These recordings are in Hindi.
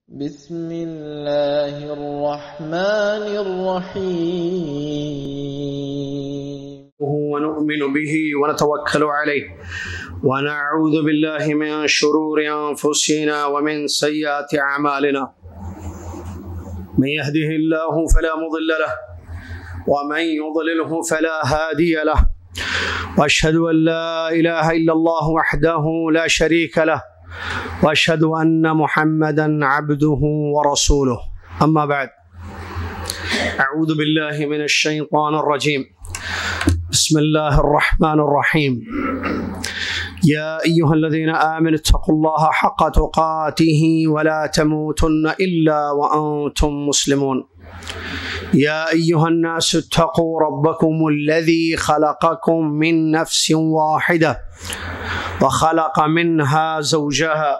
बिस्मिल्लाहिर्रहमानिर्रहीम वनुमिनु बिही वनतवक्कलु अलैहि वनऊज़ु बिल्लाहि मिन शुरूरि अनफुसिना व मिन सय्यिआति अअमालिना मन यहदिहिल्लाहु फला मुदिल्ल लहु व मन युद्लिलहु फला हादिय लहु व अशहदु अन ला इलाहा इल्लल्लाहु वहदहु ला शरीका लहु व अशहदु अन्न मुहम्मदन अब्दुहु व रसूलुहु अम्मा बाद अऊज़ु बिल्लाहि मिनश शैतानिर रजीम बिस्मिल्लाहिर्रहमानिर्रहीम या अय्युहल्लज़ीना आमनु इत्तक़ुल्लाहा हक़्क़ तुक़ातिही वला तमूतुन्न इल्ला व अंतुम मुस्लिमून या अय्युहन्नासु इत्तक़ू रब्बकुमुल्लज़ी ख़लक़कुम मिन नफ़्सिन वाहिदा व ख़लक़ मिन्हा ज़ौजहा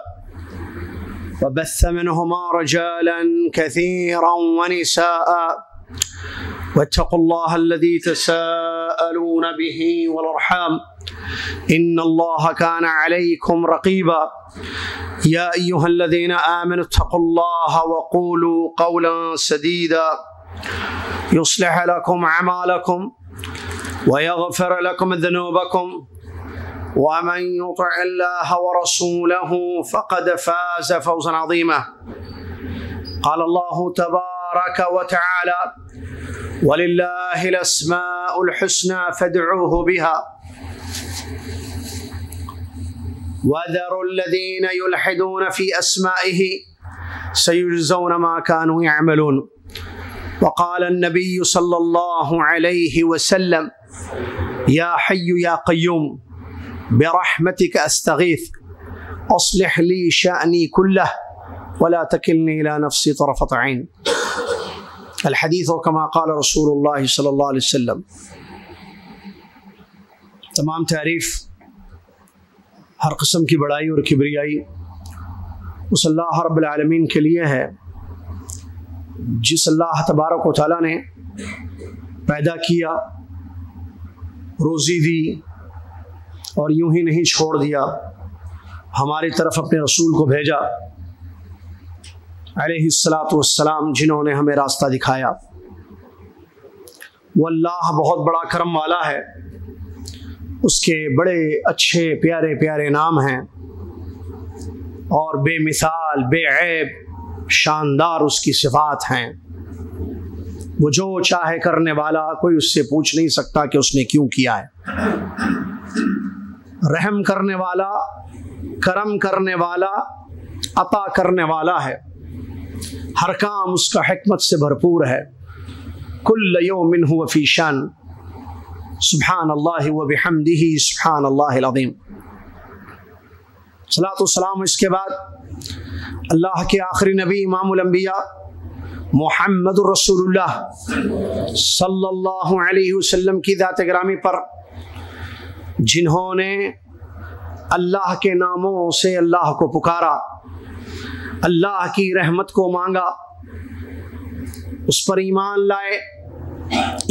व बस्स मिन्हुमा रिजालन कसीरन व निसाअ वत्तक़ुल्लाह अल्लज़ी तसाअलून बिही वल अर्हाम इन्नल्लाह कान अलैकुम रक़ीबा या अय्युहल्लज़ीना आमनु इत्तक़ुल्लाह व क़ूलू क़ौलन सदीदा युस्लिह लकुम अमालकुम व यग़फिर लकुम ज़ुनूबकुम व मन युतिअल्लाह व रसूलहु फ़क़द फ़ाज़ फ़ौज़न अज़ीमा क़ाल अल्लाहु तबारक व तआला वलिल्लाहिल अस्माउल हुस्ना फ़दऊहु बिहा वज़रुल्लज़ीना युल्हिदून फ़ी अस्माइहि सयुजज़ौन मा कानू यअमलून वक़ाल अन्नबिय्यु सल्लल्लाहु अलैहि वसल्लम या हय्यु या क़य्यूम बिरहमतिक अस्तगीथ अस्लिह ली शअनी कुल्लह वला तकिलनी इला नफ्सी तरफ़त ऐन अल हदीस कमा क़ाल रसूलुल्लाह सल्लल्लाहु अलैहि वसल्लम। तमाम तारीफ़ हर किस्म की बड़ाई और किबरियाई उस अल्लाह रब्बुल आलमीन के लिए है जिस अल्लाह तबारक व तआला ने पैदा किया, रोज़ी दी और यूं ही नहीं छोड़ दिया, हमारी तरफ अपने रसूल को भेजा अलैहिस्सलातु वस्सलाम, जिन्होंने हमें रास्ता दिखाया। वो अल्लाह बहुत बड़ा करम वाला है, उसके बड़े अच्छे प्यारे प्यारे नाम हैं और बेमिसाल बेऐब शानदार उसकी सिफात हैं। वो जो चाहे करने वाला, कोई उससे पूछ नहीं सकता कि उसने क्यों किया है। रहम करने वाला, करम करने वाला, अता करने वाला है, हर काम उसका हिकमत से भरपूर है। कुल्ल यौमिन हुवा फी शान सुब्हानल्लाहि व बिहम्दिही सुब्हानल्लाहिल अज़ीम। सलातो सलाम इसके बाद अल्लाह के आखिरी नबी इमामुल अंबिया मुहम्मदुर रसूलुल्लाह सल्लल्लाहु अलैहि वसल्लम की ज़ात गिरामी पर, जिन्होंने अल्लाह के नामों से अल्लाह को पुकारा, अल्लाह की रहमत को मांगा, उस पर ईमान लाए,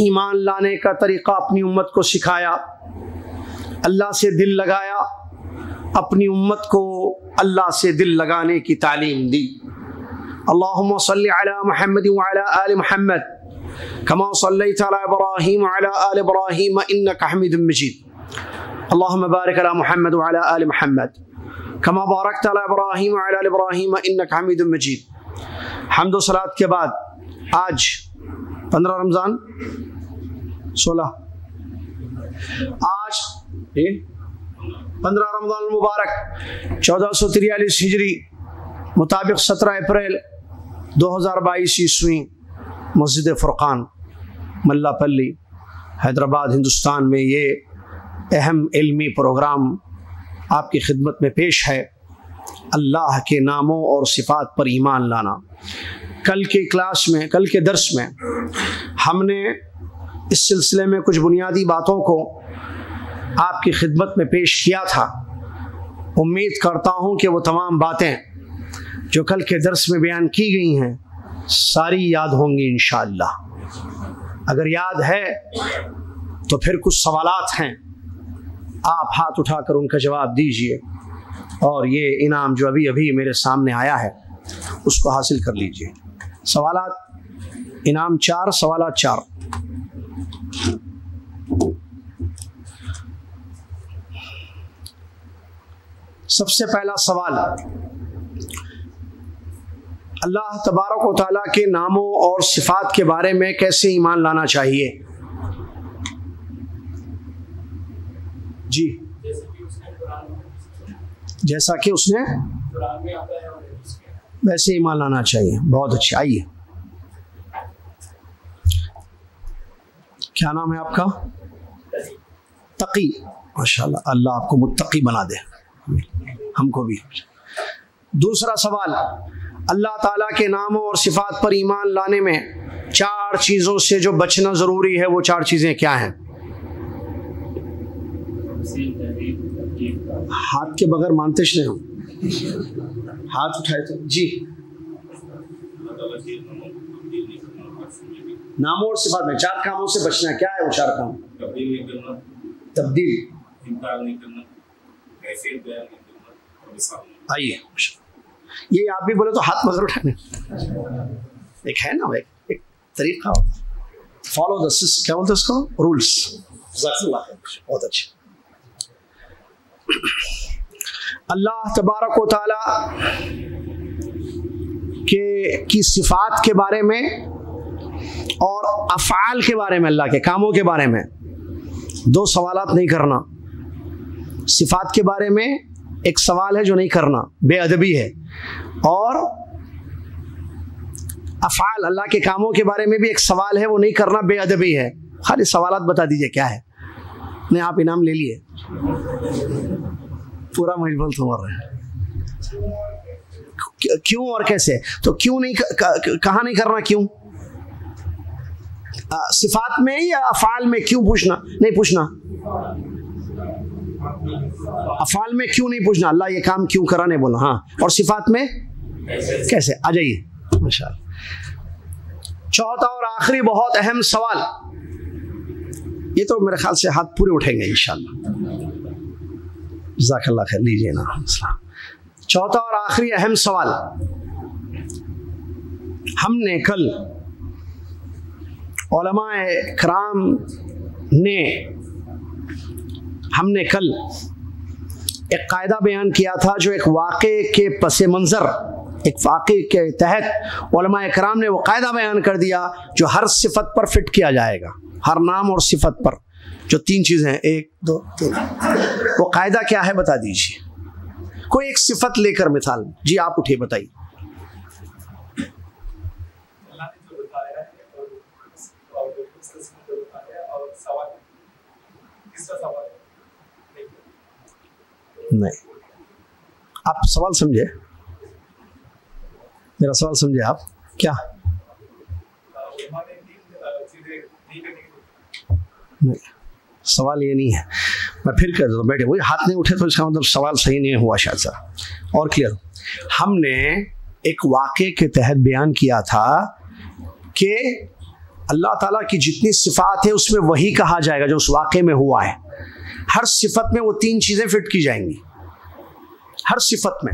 ईमान लाने का तरीक़ा अपनी उम्मत को सिखाया, अल्लाह से दिल लगाया, अपनी उम्मत को अल्लाह से दिल लगाने की तालीम दी। अल्लाहुम्मा सल्लि अला मुहम्मद व अला आलि मुहम्मद कमा सल्लैता अला इब्राहीम व अला आलि इब्राहीम इन्नका हमीदुम मजीद। अल्लाहुम्मा बारिक अला मुहम्मद व अला आलि मुहम्मद कमा बारकता अला इब्राहीम व अला आलि इब्राहीम इन्नका हमीदुम मजीद। हम्द व सलात के बाद आज 15 रमज़ान 16 आज 15 रमज़ान मुबारक 1443 हिजरी मुताबिक 17 अप्रैल 2022 ईस्वी मस्जिद फ़ुरक़ान मल्लापल्ली हैदराबाद हिंदुस्तान में ये अहम इल्मी प्रोग्राम आपकी खिदमत में पेश है। अल्लाह के नामों और सिफ़ात पर ईमान लाना। कल के क्लास में, कल के दर्स में हमने इस सिलसिले में कुछ बुनियादी बातों को आपकी खिदमत में पेश किया था। उम्मीद करता हूँ कि वो तमाम बातें जो कल के दर्स में बयान की गई हैं सारी याद होंगी इंशाअल्लाह। अगर याद है तो फिर कुछ सवालात हैं, आप हाथ उठाकर उनका जवाब दीजिए। और ये इनाम जो अभी अभी मेरे सामने आया है उसको हासिल कर लीजिए। सवालात, इनाम 4, सवालात 4। सबसे पहला सवाल, अल्लाह तबारक व तआला के नामों और सिफात के बारे में कैसे ईमान लाना चाहिए? जी, जैसा कि उसने वैसे ईमान लाना चाहिए। बहुत अच्छा। आइए, क्या नाम है आपका? तकी। माशाल्लाह, अल्लाह आपको मुत्तकी बना दे, हमको भी। दूसरा सवाल, अल्लाह ताला के नामों और सिफात पर ईमान लाने में 4 चीज़ों से जो बचना ज़रूरी है, वो 4 चीज़ें क्या हैं? हाथ के बगैर मानते नहीं हो, हाथ उठाए तो। जी, नामों और सिफात में 4 कामों से बचना है। क्या है वो 4 काम? तब्दील, आइए, ये आप भी बोले तो हाथ मगर उठाने। एक है ना, एक तरीका, फॉलो द क्या बोलते उसको, रूल्स। बहुत अच्छे। अल्लाह तबारक व तआला की सिफात के बारे में और अफ़आल के बारे में, अल्लाह के कामों के बारे में 2 सवालात नहीं करना। सिफात के बारे में एक सवाल है जो नहीं करना, बेअदबी है, और अफ़आल अल्लाह के कामों के बारे में भी एक सवाल है, वो नहीं करना, बेअदबी है। खाली सवालात बता दीजिए क्या है। नहीं, आप इनाम ले लिए, पूरा मजबूल तो मर रहे हैं। क्यों और कैसे? तो क्यों नहीं, कहाँ नहीं करना, क्यों? सिफात में या अफ़आल में? क्यों पूछना नहीं, पूछना अफ़आल में क्यों नहीं पूछना, अल्लाह ये काम क्यों करा नहीं बोला। हाँ, और सिफात में कैसे? आ जाइए, माशाअल्लाह। चौथा और आखिरी बहुत अहम सवाल, ये तो मेरे ख्याल से हाथ पूरे उठेंगे इंशाअल्लाह। जज़ाकल्लाह खैर, लीजिए ना। चौथा और आखिरी अहम सवाल, हमने कल उलमाए कराम ने एक कायदा बयान किया था, जो एक वाक़े के पसे मंज़र, एक वाक़े के तहत उलमाए कराम ने वो कायदा बयान कर दिया जो हर सिफत पर फिट किया जाएगा, हर नाम और सिफत पर। जो 3 चीज़ें हैं, 1 2 3, वो कायदा क्या है बता दीजिए। कोई एक सिफत लेकर मिसाल। जी, आप उठिए, बताइए। नहीं, आप सवाल समझे, मेरा सवाल समझे आप? क्या नहीं, सवाल ये नहीं है। मैं फिर कह देता हूँ, बैठे, वही हाथ नहीं उठे तो इसका मतलब सवाल सही नहीं हुआ शायद सा। और क्लियर, हमने एक वाक़े के तहत बयान किया था कि अल्लाह ताला की जितनी सिफात है उसमें वही कहा जाएगा जो उस वाक़े में हुआ है। हर सिफत में वो 3 चीज़ें फिट की जाएंगी, हर सिफत में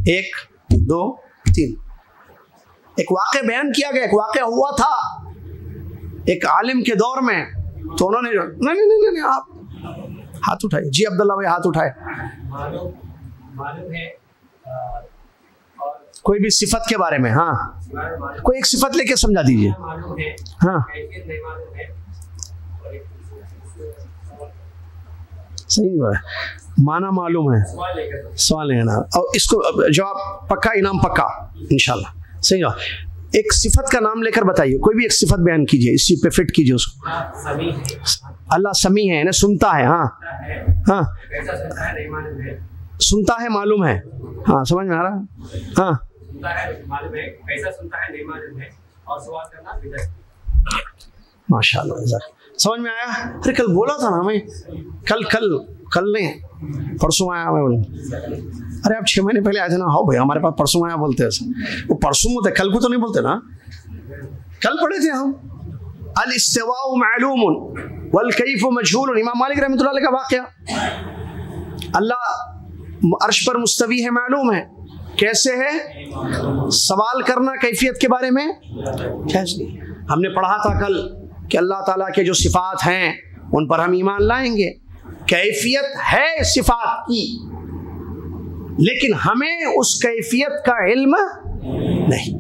1 2 3। एक वाक़े बयान किया गया, एक वाक़या हुआ था एक आलिम के दौर में, तो उन्होंने नहीं, आप हाथ उठाए। जी, अब्दुल्ला भाई हाथ उठाए। कोई भी सिफत के बारे में, हाँ, कोई एक सिफत लेके समझा दीजिए। हाँ, सही बात है, माना मालूम है, सवाल है ना। और इसको जवाब पक्का, इनाम पक्का इंशाल्लाह। सही बात। एक सिफत का नाम लेकर बताइए, कोई भी एक सिफत बयान कीजिए, इसी पे फिट कीजिए उसको। अल्लाह समी है ना, सुनता है। हाँ हाँ, सुनता है, मालूम है। हाँ, समझ में आ रहा है। हाँ, माशाल्लाह, समझ में आया। अरे कल बोला था ना मैं, कल नहीं, परसों आया मैं बोला। अरे आप 6 महीने पहले आए थे ना। हाँ भाई, हमारे पास परसों आया बोलते हैं। वो परसों होते, कल को तो नहीं बोलते ना। कल पढ़े थे हम, अल इस्तिवाउ मालूमुन वल कैफु मजहूलुन, इमाम मालिक रहमतुल्लाह अलैह का वाक़या। अल्लाह अर्श पर मुस्तवी है, मालूम है, कैसे है? सवाल करना कैफियत के बारे में जायज़ नहीं। हमने पढ़ा था कल कि अल्लाह ताला के जो सिफात हैं उन पर हम ईमान लाएंगे। कैफियत है सिफात की, लेकिन हमें उस कैफियत का इल्म नहीं।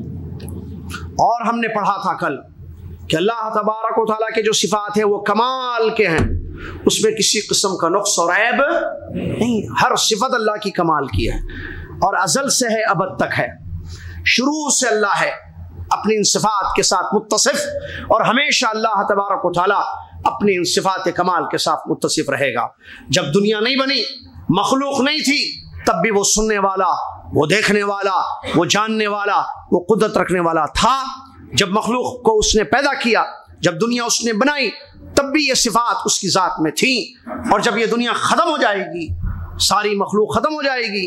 और हमने पढ़ा था कल कि अल्लाह तबारक व तआला के जो सिफात हैं वो कमाल के हैं, उसमें किसी किस्म का नुक्स और ऐब नहीं। हर सिफत अल्लाह की कमाल की है और अज़ल से है, अबद तक है, शुरू से अल्लाह है अपनी इन सिफात के साथ मुत्तसिफ, और हमेशा अल्लाह तबारक व तआला अपनी इन सिफात कमाल के साथ मुत्तसिफ रहेगा। जब दुनिया नहीं बनी, मखलूक नहीं थी, तब भी वो सुनने वाला, वो देखने वाला, वो जानने वाला, वो कुदरत रखने वाला था। जब मखलूक को उसने पैदा किया, जब दुनिया उसने बनाई, तब भी ये सिफात उसकी ज़ात में थी। और जब ये दुनिया ख़त्म हो जाएगी, सारी मखलूक ख़त्म हो जाएगी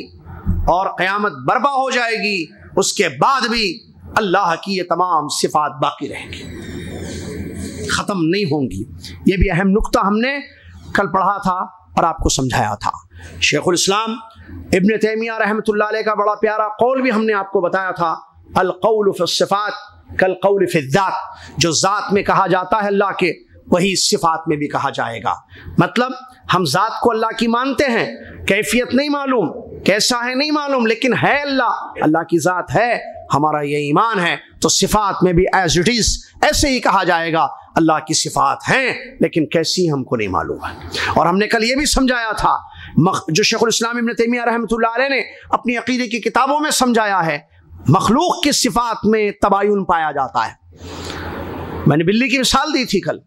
और क़यामत बर्पा हो जाएगी, उसके बाद भी अल्लाह की ये तमाम सिफात बाकी रहेंगी, ख़त्म नहीं होंगी। ये भी अहम नुक्ता हमने कल पढ़ा था और आपको समझाया था। शेखुल इस्लाम इब्न तैमिया रहमतुल्लाह अलैह का बड़ा प्यारा कौल भी हमने आपको बताया था, अल कौल फी सिफात कल कौल फी ज़ात। जो ज़ात में कहा जाता है अल्लाह के, वही सिफात में भी कहा जाएगा। मतलब हम ज़ात को अल्लाह की मानते हैं, कैफियत नहीं मालूम, कैसा है नहीं मालूम, लेकिन है अल्लाह, अल्लाह की ज़ात है, हमारा ये ईमान है। तो सिफात में भी एज इट इज़ ऐसे ही कहा जाएगा, अल्लाह की सिफात हैं, लेकिन कैसी हमको नहीं मालूम है। और हमने कल ये भी समझाया था, जो शेखुल इस्लाम इब्न तैमिया रहमतुल्लाह अलैह ने अपनी अकीदे की किताबों में समझाया है, मखलूक की सिफात में तबायुन पाया जाता है। मैंने बिल्ली की मिसाल दी थी कल,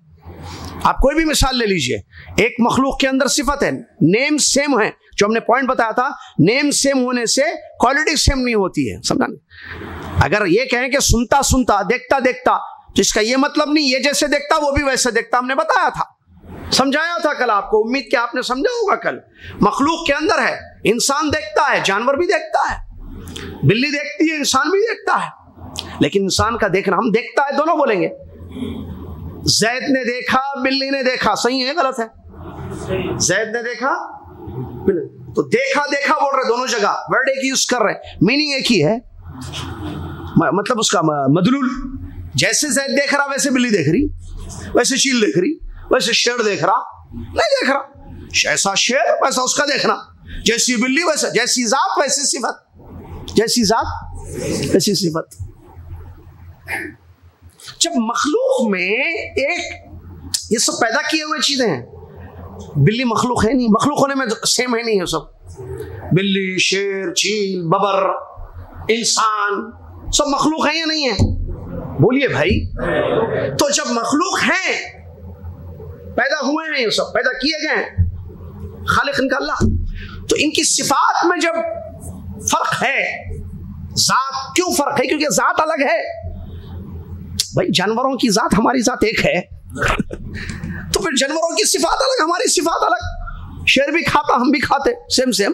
आप कोई भी मिसाल ले लीजिए, एक मखलूक के अंदर सिफत है, नेम सेम है, जो हमने पॉइंट बताया था, नेम सेम होने से क्वालिटी सेम नहीं होती है, समझा नहीं? अगर ये कहें कि सुनता सुनता, देखता देखता, तो इसका ये मतलब नहीं ये जैसे देखता वो भी वैसे देखता, हमने बताया था, समझाया था कल आपको, उम्मीद कि आपने समझा होगा कल। मखलूक के अंदर है, इंसान देखता है, जानवर भी देखता है, बिल्ली देखती है, इंसान भी देखता है, लेकिन इंसान का देखना, हम देखता है दोनों बोलेंगे, जैद ने देखा, बिल्ली ने देखा, सही है गलत है? जैद ने देखा, तो देखा देखा बोल रहे, दोनों जगह वर्ड एक यूज कर रहे, मीनिंग एक ही है, मतलब उसका मदलूल, जैसे जैद देख रहा वैसे बिल्ली देख रही, वैसे चील देख रही, वैसे शेर देख रहा, नहीं देख रहा, ऐसा शेर वैसा उसका देखना, जैसी बिल्ली वैसा, जैसी जात वैसी सिफत, जैसी जात वैसी सिफत। जब मखलूक में एक ये सब पैदा किए हुए चीजें हैं, बिल्ली मखलूक है नहीं, मखलूक होने में सेम है नहीं है सब, बिल्ली, शेर, चील, बबर, इंसान सब मखलूक है या नहीं है? बोलिए भाई। तो जब मखलूक हैं, पैदा हुए हैं, ये सब पैदा किए गए हैं, खालिक इनका अल्लाह, तो इनकी सिफात में जब फर्क है, जात क्यों फर्क है? क्योंकि जात अलग है भाई, जानवरों की जात हमारी जात एक है तो फिर जानवरों की सिफात अलग, हमारी सिफात अलग। शेर भी खाता, हम भी खाते, सेम सेम,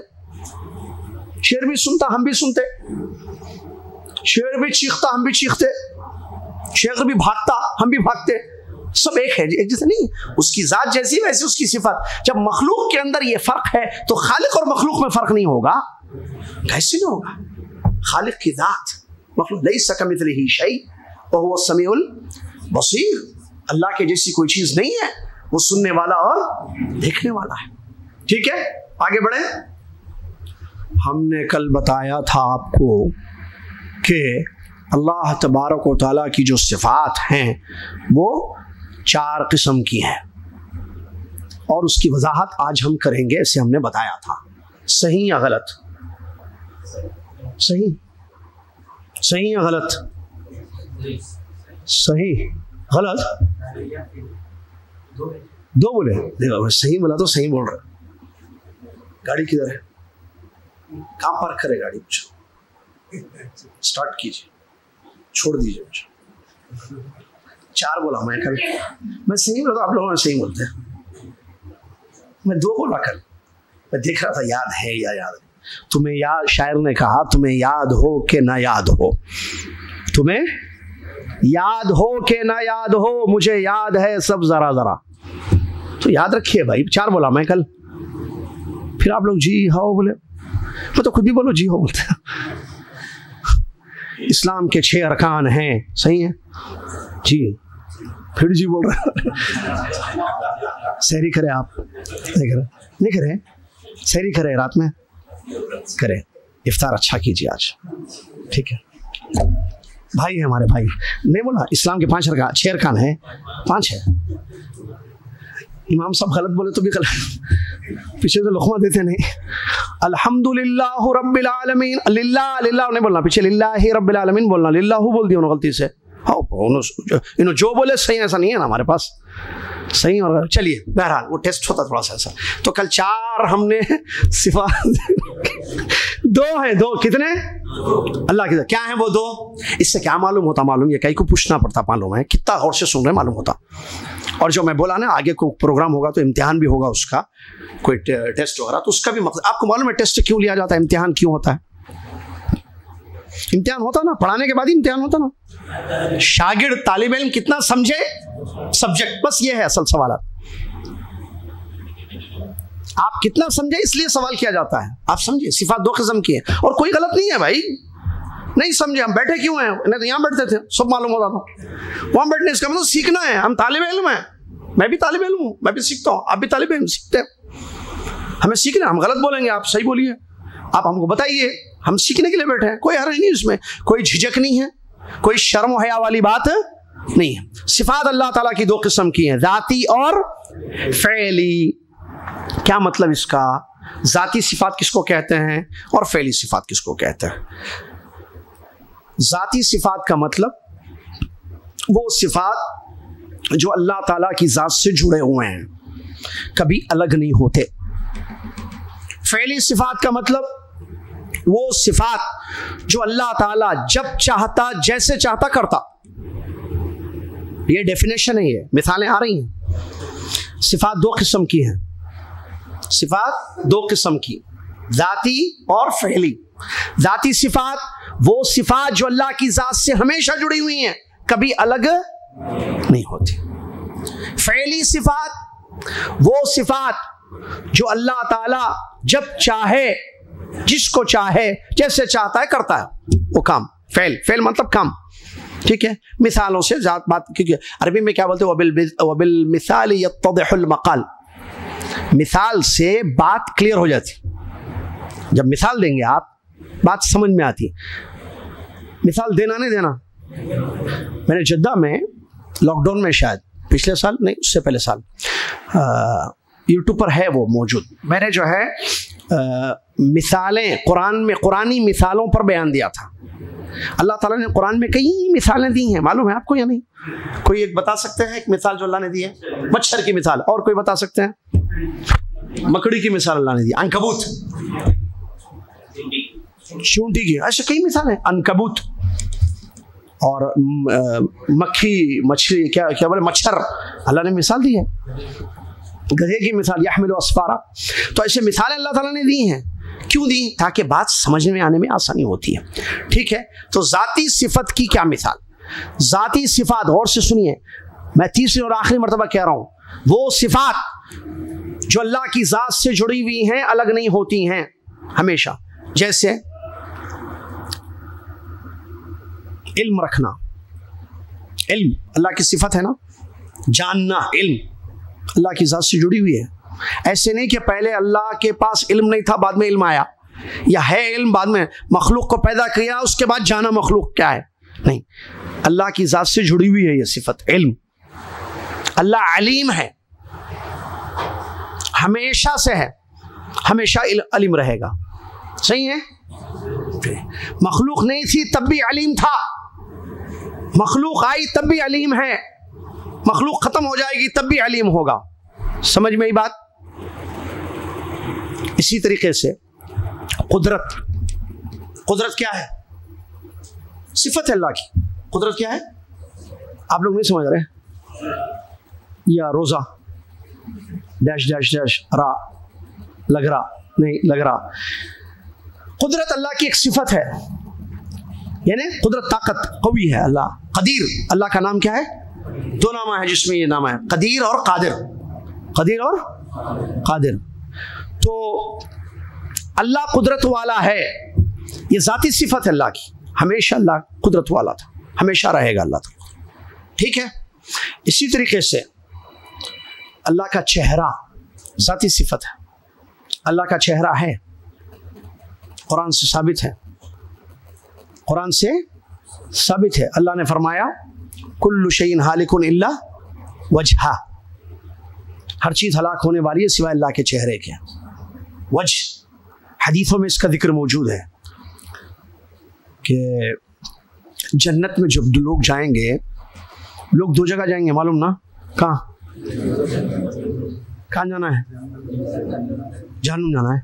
शेर भी सुनता, हम भी सुनते, शेर भी चीखता, हम भी चीखते, शेर भी भागता, हम भी भागते, सब एक है, एक जैसे नहीं, उसकी जात जैसी वैसी उसकी सिफत। जब मखलूक के अंदर ये फर्क है, तो खालिक और मखलूक में फर्क नहीं होगा, कैसे नहीं होगा? खालिक की जात, मखलूक लैसा कमिथलिही शै व हुवा समीउल बसीर, अल्लाह के जैसी कोई चीज नहीं है, वो सुनने वाला और देखने वाला है। ठीक है, आगे बढ़े। हमने कल बताया था आपको कि अल्लाह तबारक व तआला की जो सिफात हैं वो 4 किस्म की हैं, और उसकी वजाहत आज हम करेंगे, ऐसे हमने बताया था। सही या गलत? सही, सही या गलत? सही, गलत? दो बोले, देखो सही बोला तो सही बोल रहे। गाड़ी किधर है? कहाँ पार्क करे गाड़ी? पूछो, स्टार्ट कीजिए, छोड़ दीजिए मुझे। 4 बोला मैं कल, मैं सही बोला तो आप लोगों ने सही बोलते हैं, मैं 2 बोला कल, मैं देख रहा था याद है या याद नहीं। तुम्हें याद, शायर ने कहा तुम्हें याद हो कि ना याद हो, तुम्हें याद हो कि ना याद हो, मुझे याद है सब जरा जरा, तो याद रखिए भाई। 4 बोला मैं कल, फिर आप लोग जी हाँ बोले, मैं तो खुद ही बोलो जी हो बोलते इस्लाम के 6 अरकान हैं, सही है जी? फिर जी बोल रहा सहरी करे आप? नहीं करे? सहरी करे रात में करे, इफ्तार अच्छा कीजिए आज, ठीक है? भाई है हमारे भाई, नहीं बोला इस्लाम के 6 अरकान है, 5 है। इमाम साहब गलत बोले तो भी गलत, पीछे तो लुक़मा देते नहीं। अल्हम्दुलिल्लाह रब्बिल आलमीन, लिल्लाह लिल्लाह नहीं बोलना, पीछे लिल्लाहि रब्बिल आलमीन बोलना, लिल्लाहु बोल दिया उन्होंने गलती से। हाँ इन्होंने जो बोले सही, ऐसा नहीं है ना हमारे पास सही। और चलिए बहरहाल वो टेस्ट होता थोड़ा सा ऐसा। तो कल 4 हमने सिफात 2 हैं, 2 कितने? अल्लाह की क्या है वो 2? इससे क्या मालूम होता? मालूम ये कहीं को पूछना पड़ता, मालूम है कितना गौर से सुन रहे मालूम होता। और जो मैं बोला ना आगे को प्रोग्राम होगा तो इम्तिहान भी होगा, उसका कोई टेस्ट वगैरह, तो उसका भी मकसद आपको मालूम है टेस्ट क्यों लिया जाता है, इम्तिहान क्यों होता है? इम्तिहान होता ना, पढ़ाने के बाद ही इम्तिहान होता ना। शागिर्द तालिब इल्म कितना समझे सब्जेक्ट, बस ये है असल सवाल। आप कितना समझे इसलिए सवाल किया जाता है। आप समझे सिफात 2 किस्म की है और कोई गलत नहीं है भाई। नहीं समझे हम बैठे क्यों हैं? नहीं तो यहाँ बैठते थे सब मालूम होता था। वहां बैठने इसका मतलब सीखना है। हम तालिब इल्म हैं, मैं भी तालिब इल्म हूँ, मैं भी सीखता हूँ, आप भी तालिब इल्म सीखते हैं। हमें सीखना, हम गलत बोलेंगे आप सही बोलिए, आप हमको बताइए, हम सीखने के लिए बैठे हैं। कोई हर्ज नहीं इसमें, कोई झिझक नहीं है, कोई शर्म हया वाली बात नहीं है। सिफात अल्लाह ताला की 2 किस्म की हैं, जाती और फ़ेली। क्या मतलब इसका? जाती सिफात किसको कहते हैं और फ़ेली सिफात किसको कहते हैं? जाती सिफात का मतलब वो सिफात जो अल्लाह ताला की ज़ात से जुड़े हुए हैं, कभी अलग नहीं होते। फ़ेली सिफात का मतलब वो सिफात जो अल्लाह ताला जब चाहता जैसे चाहता करता। ये डेफिनेशन है, ये मिसालें आ रही हैं। सिफात 2 किस्म की हैं, सिफात 2 किस्म की, जाती और फ़ेली। जाती सिफात वो सिफात जो अल्लाह की ज़ात से हमेशा जुड़ी हुई हैं, कभी अलग नहीं होती। फ़ेली सिफात वो सिफात जो अल्लाह ताला जब चाहे जिसको चाहे जैसे चाहता है करता है वो काम। फेल मतलब काम, ठीक है? मिसालों से बात, क्योंकि अरबी में क्या बोलते हैं, वबिल मिसाल यत्तदिहुल मकाल, मिसाल से बात क्लियर हो जाती। जब मिसाल देंगे आप बात समझ में आती। मिसाल देना नहीं देना। मैंने जद्दा में लॉकडाउन में, शायद पिछले साल नहीं उससे पहले साल, यूट्यूब पर है वो मौजूद, मैंने जो है मिसालें कुरान में, कुरानी मिसालों पर बयान दिया था। अल्लाह ताला ने कुरान में कई मिसालें दी हैं, मालूम है आपको या नहीं? कोई एक बता सकते हैं एक मिसाल जो अल्लाह ने दी है? मच्छर की मिसाल। और कोई बता सकते हैं? मकड़ी की मिसाल अल्लाह ने दी, अनकबूत, चूंटी की, ऐसे कई मिसाल है। अनकबूत और मक्खी, मछली, क्या बोले, मच्छर, अल्लाह ने मिसाल दी है। गधे की मिसाल, यहमिलु अस्फारा। तो ऐसे मिसालें अल्लाह ताला ने दी हैं। क्यों दी? ताकि बात समझ में आने में आसानी होती है, ठीक है? तो जाती सिफत की क्या मिसाल? जाती सिफात, और से सुनिए, मैं तीसरी और आखिरी मर्तबा कह रहा हूं, वो सिफात जो अल्लाह की जात से जुड़ी हुई हैं, अलग नहीं होती हैं हमेशा। जैसे इल्म रखना, इल्म अल्लाह की सिफत है ना, जानना, इल्म अल्लाह की जात से जुड़ी हुई है। ऐसे नहीं कि पहले अल्लाह के पास इल्म नहीं था बाद में इल्म आया, या है इल्म बाद में, मखलूक को पैदा किया उसके बाद जाना मखलूक क्या है, नहीं। अल्लाह की जात से जुड़ी हुई है ये सिफत इल्म। अल्लाह अलीम है, हमेशा से है, हमेशा अलीम रहेगा, सही है? मखलूक नहीं थी तब भी अलीम था, मखलूक आई तब भी अलीम है, मखलूक खत्म हो जाएगी तब भी अलीम होगा। समझ में आई बात? इसी तरीके से कुदरत, कुदरत क्या है? सिफत है अल्लाह की। कुदरत क्या है? आप लोग नहीं समझ रहे? या रोजा डैश डैश डैश रा लग रहा नहीं लग रहा, कुदरत अल्लाह की एक सिफत है, यानी कुदरत, ताकत, कवी है अल्लाह। कदीर, अल्लाह का नाम क्या है? 2 नाम है जिसमें ये नाम है, कदीर और कादिर, कदीर और कादिर। तो अल्लाह कुदरत वाला है, ये जाती सिफत है अल्लाह की। हमेशा अल्लाह कुदरत वाला था, हमेशा रहेगा अल्लाह था। ठीक है, इसी तरीके से अल्लाह का चेहरा ज़ाती सिफत है, अल्लाह का चेहरा है, कुरान से साबित है, कुरान से साबित है। अल्लाह ने फरमाया कुल्लु शैइन हालिकुन इल्ला वजहा, हर चीज़ हलाक होने वाली है सिवाय अल्लाह के चेहरे के। वजह, हदीथों में इसका जिक्र मौजूद है कि जन्नत में जब लोग जाएंगे, लोग दो जगह जाएंगे मालूम ना, कहाँ जाना है? जहन्नुम जाना है।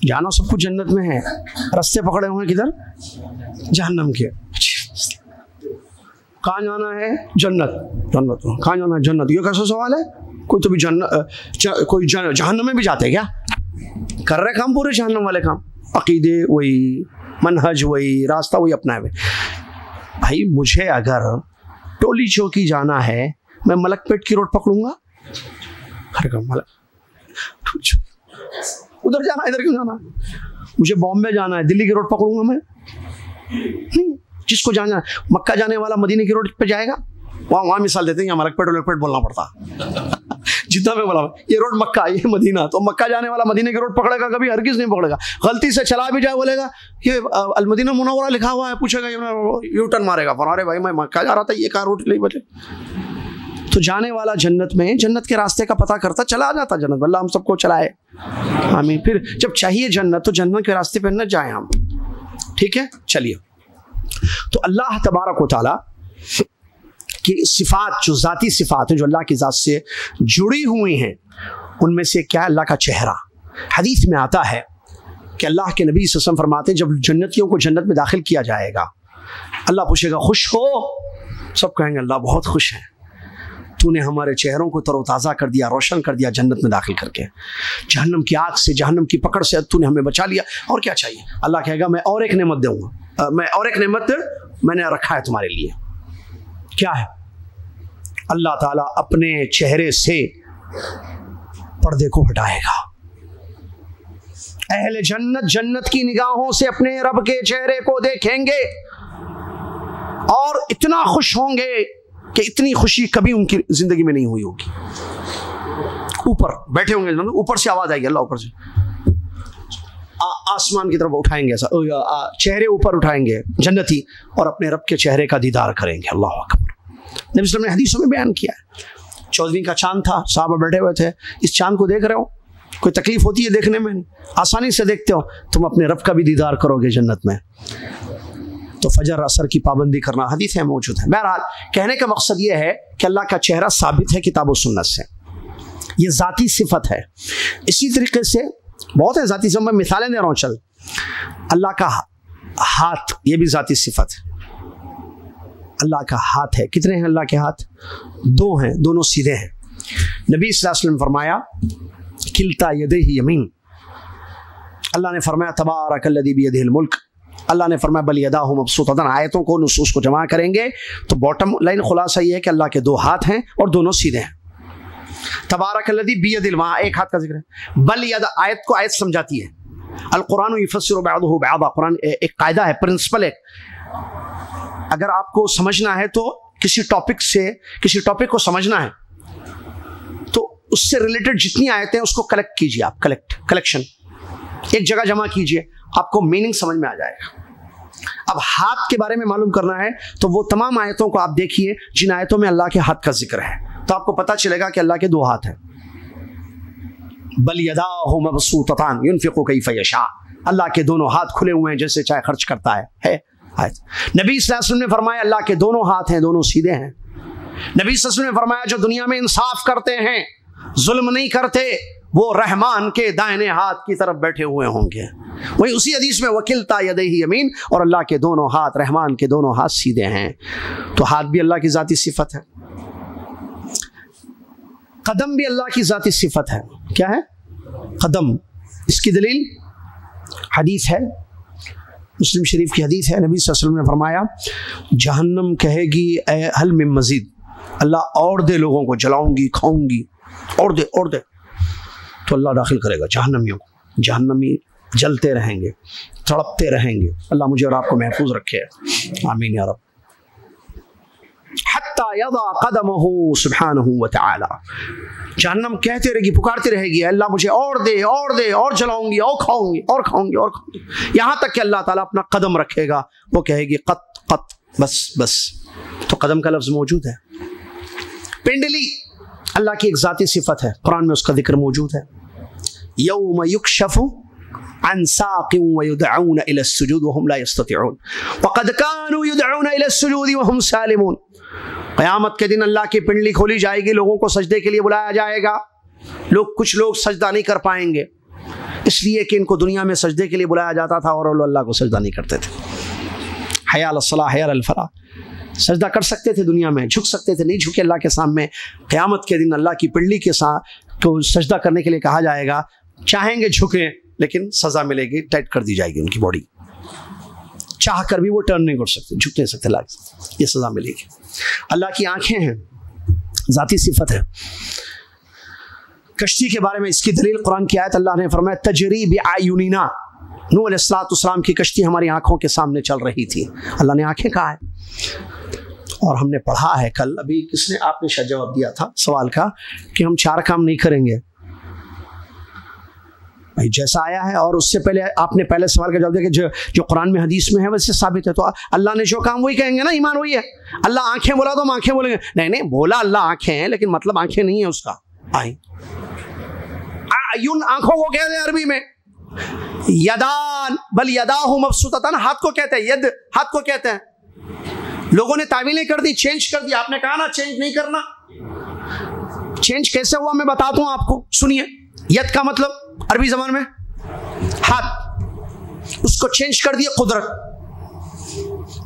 जाना सब कुछ जन्नत में है, रास्ते पकड़े हुए हैं किधर? जहन्नम के। कहाँ जाना है? जन्नत। जन्नत कहाँ जाना है? जन्नत। ये कैसा सवाल है? कोई तो भी कोई जहन्नम में भी जाते हैं क्या? कर रहे काम पूरे जहन्नम वाले काम, अकीदे वही, मनहज वही, रास्ता वही अपना है। भाई मुझे अगर टोली चौकी जाना है, मैं मलकपेट की रोड पकड़ूंगा? उधर जाना, इधर क्यों जाना? मुझे बॉम्बे जाना है, दिल्ली की रोड पकड़ूंगा मैं? नहीं। जिसको जाना है, मक्का जाने वाला मदीने की रोड पे जाएगा, वहाँ मिसाल देते हैं, मलकपेट बोलना पड़ता जितना मैं बोला ये रोड मक्का, ये मदीना, तो मक्का जाने वाला मदीने की रोड पकड़ेगा कभी? हरगिज़ नहीं पकड़ेगा। गलती से चला भी जाए, बोलेगा ये अलमदीना मुनव्वरा लिखा हुआ है, पूछेगा यू टर्न मारेगा, अरे भाई मैं मक्का जा रहा था, ये कहाँ रोड नहीं बचे। तो जाने वाला जन्नत में, जन्नत के रास्ते का पता करता चला जाता जन्नत। अल्लाह हम सबको चलाए, आमीन। फिर जब चाहिए जन्नत तो जन्नत के रास्ते पर न जाए हम। ठीक है, चलिए। तो अल्लाह तबारक व तआला की सिफात, जो ज़ाती सिफात हैं, जो अल्लाह की ज़ात से जुड़ी हुई हैं, उनमें से क्या? अल्लाह का चेहरा। हदीस में आता है कि अल्लाह के नबी सल्लल्लाहु अलैहि वसल्लम फरमाते हैं, जब जन्नतियों को जन्नत में दाखिल किया जाएगा, अल्लाह पूछेगा खुश हो? सब कहेंगे अल्लाह बहुत खुश है, तूने हमारे चेहरों को तरोताज़ा कर दिया, रोशन कर दिया जन्नत में दाखिल करके। जहन्नम की आग से, जहन्नम की पकड़ से तूने हमें बचा लिया, और क्या चाहिए? अल्लाह कहेगा मैं और एक नेमत दूंगा, मैं और एक नेमत मैंने रखा है तुम्हारे लिए। क्या है? अल्लाह ताला अपने चेहरे से पर्दे को हटाएगा। अहले जन्नत जन्नत की निगाहों से अपने रब के चेहरे को देखेंगे और इतना खुश होंगे कि इतनी खुशी कभी उनकी जिंदगी में नहीं हुई होगी। ऊपर बैठे होंगे, ऊपर से आवाज आएगी, अल्लाह ऊपर से आसमान की तरफ उठाएंगे, ऐसा चेहरे ऊपर उठाएंगे जन्नती, और अपने रब के चेहरे का दीदार करेंगे। अल्लाह अकबर। नबी सल्लल्लाहु अलैहि वसल्लम ने हदीसों में बयान किया है। 14वीं का चांद था, साहबा बैठे हुए थे, इस चांद को देख रहे हो, कोई तकलीफ होती है देखने में? नहीं, आसानी से देखते हो। तुम अपने रब का भी दीदार करोगे जन्नत में। तो फजर असर की पाबंदी करना हदीस है मौजूद है। बहरहाल कहने का मकसद ये है कि अल्लाह का चेहरा साबित है किताब और सुन्नत से, ये ज़ाती सिफत है। इसी तरीके से बहुत है ज़ाती सिफत, मैं मिसालें दे रहा हूँ। चल, अल्लाह का हाथ, ये भी ज़ाती सिफत है। अल्लाह का हाथ है, कितने हैं अल्लाह के हाथ? दो हैं, दोनों सीधे हैं। नबी सल्लल्लाहु अलैहि वसल्लम फरमाया किल्ता यदैहि यमीन। अल्लाह ने फरमाया तबारकल्लज़ी बियदिहिल मुल्क। अल्लाह ने फरमाया बल यदाहु मबसूततन। आयतों को, नुसूस को जमा करेंगे तो बॉटम लाइन खुलासा ये है कि अल्लाह के दो हाथ हैं और दोनों सीधे हैं। तबारकल्लज़ी बियदिल, वहाँ एक हाथ का जिक्र है। बल यद, आयत को आयत समझाती है। अल कुरान युफस्सिरु बअदुहु बअदा, कुरान एक कायदा है, प्रिंसिपल है। अगर आपको समझना है तो किसी टॉपिक को समझना है तो उससे रिलेटेड जितनी आयतें हैं उसको कलेक्ट कीजिए आप, कलेक्शन एक जगह जमा कीजिए, आपको मीनिंग समझ में आ जाएगा। अब हाथ के बारे में मालूम करना है तो वो तमाम आयतों को आप देखिए जिन आयतों में अल्लाह के हाथ का जिक्र है, तो आपको पता चलेगा कि अल्लाह के दो हाथ हैं। बल यदाहु मबसूततान युनफिकु कैफ यशा, अल्लाह के दोनों हाथ खुले हुए हैं जैसे चाहे खर्च करता है। नबी सल्लल्लाहु अलैहि वसल्लम ने फरमाया अल्लाह के दोनों हाथ हैं, दोनों सीधे हैं। नबी सल्लल्लाहु अलैहि वसल्लम ने फरमाया जो दुनिया में इंसाफ करते हैं, जुल्म नहीं करते, वो रहमान के दाहिने हाथ की तरफ बैठे हुए होंगे। वहीं उसी हदीस में वकिलता यदैहि यमीन, और अल्लाह के दोनों हाथ, रहमान के दोनों हाथ सीधे हैं। तो हाथ भी अल्लाह की ज़ाती सिफत है, कदम भी अल्लाह की ज़ाती सिफत है। क्या है? कदम। इसकी दलील हदीस है, मुस्लिम शरीफ की हदीस है। नबी सल्लल्लाहु अलैहि वसल्लम ने फरमाया जहन्नम कहेगी ए हल मिन मजीद, अल्लाह और दे, लोगों को जलाऊंगी, खाऊंगी, और दे। तो अल्लाह दाखिल करेगा जहन्नमियों को। जहन्नमी जलते रहेंगे, तड़पते रहेंगे। अल्लाह मुझे और आपको महफूज रखे, आमीन या रब। हत्ता यदा क़दमहु सुब्हानहु व तआला, जहन्नम कहते रहेगी, पुकारती रहेगी, अल्लाह मुझे और दे, और दे, और जलाऊंगी, और खाऊंगी, और खाऊंगी, और खाऊंगी, यहाँ तक कि अल्लाह ताला अपना कदम रखेगा, वो कहेगी कत कत, बस बस। तो कदम का लफ्ज़ मौजूद है। पिंडली अल्लाह की एक ज़ाती सिफत है, कुरान में उसका जिक्र मौजूद है। यौम युक्शफु अन साक़िन व युदऊन इला सुजूद व हुम ला यस्ततिऊन व क़द कानू युदऊन इला सुजूद व हुम सालिमून। क़यामत के दिन अल्लाह की पिंडली खोली जाएगी, लोगों को सजदे के लिए बुलाया जाएगा। कुछ लोग सजदा नहीं कर पाएंगे, इसलिए कि इनको दुनिया में सजदे के लिए बुलाया जाता था और अल्लाह को सजदा नहीं करते थे। हया अलस्सलाह हया अलफलाह, सजदा कर सकते थे दुनिया में, झुक सकते थे, नहीं झुके अल्लाह के सामने। क़यामत के दिन अल्लाह की पिंडली के साथ को सजदा करने के लिए कहा जाएगा, चाहेंगे झुकें लेकिन सज़ा मिलेगी, टाइट कर दी जाएगी उनकी बॉडी, चाह कर भी वो टर्न नहीं कर सकते, झुक नहीं सकते, ये सज़ा मिलेगी। अल्लाह की आंखें हैं, ज़ाती सिफत है। कश्ती के बारे में इसकी दलील कुरान की आयत, अल्लाह ने फरमाया तजरी बिअयुनिना, नूह अलैहिस्सलाम की कश्ती हमारी आंखों के सामने चल रही थी। अल्लाह ने आंखें कहा है, और हमने पढ़ा है कल, अभी किसने, आपने शायद जवाब दिया था सवाल का कि हम 4 काम नहीं करेंगे भाई, जैसा आया है। और उससे पहले आपने पहले सवाल का जवाब दिया कि जो कुरान में हदीस में है वैसे साबित है। तो अल्लाह ने जो काम वही कहेंगे ना, ईमान वही है। अल्लाह आंखें बोला तो हम आंखें बोलेंगे, नहीं नहीं बोला अल्लाह आंखें हैं, लेकिन मतलब आंखें नहीं है उसका। आयुन आंखों को कहते हैं अरबी में, यदान बल यदाहु मबसूततन, हाथ को कहते हैं, यद हाथ को कहते हैं। लोगों ने तावीलें कर दी, चेंज कर दी। आपने कहा ना चेंज नहीं करना, चेंज कैसे हुआ मैं बताता हूं आपको, सुनिए। यद का मतलब अरबी जबान में हाथ, उसको चेंज कर दिया कुदरत।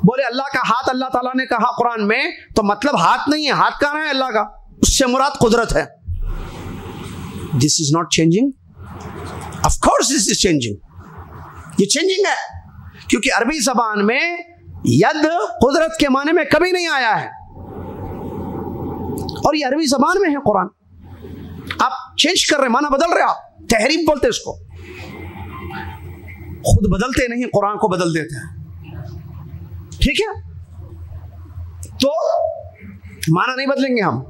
बोले अल्लाह का हाथ, अल्लाह ताला ने कहा कुरान में, तो मतलब हाथ नहीं है, हाथ कहाँ है अल्लाह का, उससे मुराद कुदरत है। This is not changing, of course this is changing, ये चेंजिंग है, क्योंकि अरबी जबान में यद कुदरत के माने में कभी नहीं आया है, और ये अरबी जबान में है कुरान। आप चेंज कर रहे, माना बदल रहे, आप तहरीफ बोलते इसको, खुद बदलते नहीं, कुरान को बदल देते हैं, ठीक है। तो माना नहीं बदलेंगे हम।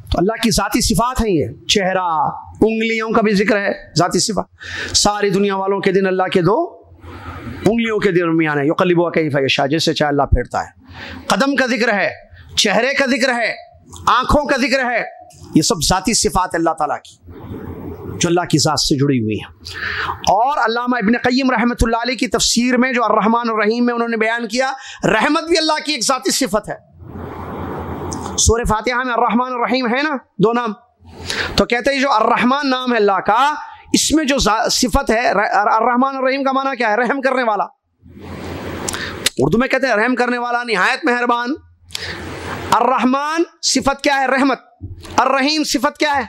तो अल्लाह की जाती सिफात है ये, चेहरा, उंगलियों का भी जिक्र है, जाती सिफात। सारी दुनिया वालों के दिन अल्लाह के 2 उंगलियों के दरमियान है, युक़ल्लिबु कैफ़ यशा, जैसे चाहे अल्लाह फेरता है। कदम का जिक्र है, चेहरे का जिक्र है, आंखों का जिक्र है, ये सब जाती सिफात अल्लाह ताला की जो अल्लाह की ज़ात से जुड़ी हुई हैं। और अल्लामा इब्न क़य्यिम रहमतुल्लाह अलैह की तफसीर में जो अर्रहमान और रहीम में उन्होंने बयान किया, रहमत भी अल्लाह की एक जाती सिफत है। सूरह फातिहा में अर्रहमान और रहीम है ना, 2 नाम, तो कहते हैं जो अर्रहमान नाम है अल्लाह का, इसमें जो सिफत है अर्रहमान और रहीम का माना क्या है, रहम करने वाला। उर्दू में कहते हैं रहम करने वाला, निहायत मेहरबान। अर्रहमान सिफत क्या है, रहमत। अर्रहीम सिफत क्या है,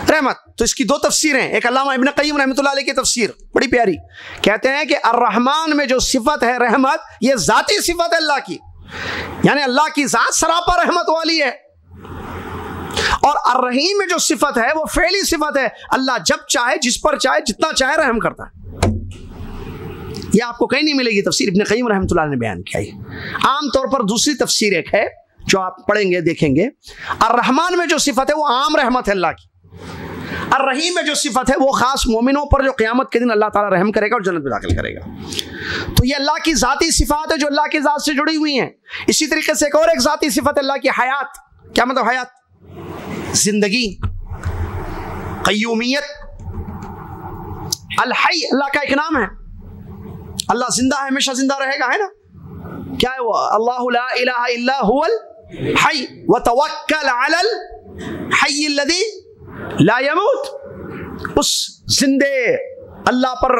रहमत। तो इसकी 2 तफसीरें हैं। एक अल्लामा इब्न क़य्यिम रहमतुल्लाह अलैह की तफसीर बड़ी प्यारी, कहते हैं कि अर्रहमान में जो सिफत है रहमत, ये जाती सिफत है अल्लाह की, यानी अल्लाह की जात सरापा रहमत वाली है। और अर्रहीम में जो सिफत है वो फेली सिफत है, अल्लाह जब चाहे, जिस पर चाहे, जितना चाहे रहम करता है। ये आपको कहीं नहीं मिलेगी, तफसीर इब्न क़य्यिम रहमतुल्लाह ने बयान किया है। आम तौर पर दूसरी तफसीर एक है जो आप पढ़ेंगे देखेंगे, अर्रहमान में जो सिफत है वो आम रहमत है अल्लाह की, अर्रहीम में जो सिफत है वो खास मोमिनों पर जो क़यामत के दिन अल्लाह ताला रहम करेगा और जन्नत में दाखिल करेगा। तो ये अल्लाह की ज़ाती सिफात है जो अल्लाह की ज़ात से जुड़ी हुई हैं। इसी तरीके से एक और एक ज़ाती सिफत अल्लाह की हयात। क्या मतलब हयात, जिंदगी, क़य्यूमियत। अल हई अल्लाह का एक नाम है, अल्लाह जिंदा है, हमेशा जिंदा रहेगा, है ना। क्या है वो, अल्लाहु ला इलाहा इल्ला हुवल हई व तवक्कल अलल हय्य अल्लज़ी ला यमूत। उस जिंदे अल्लाह पर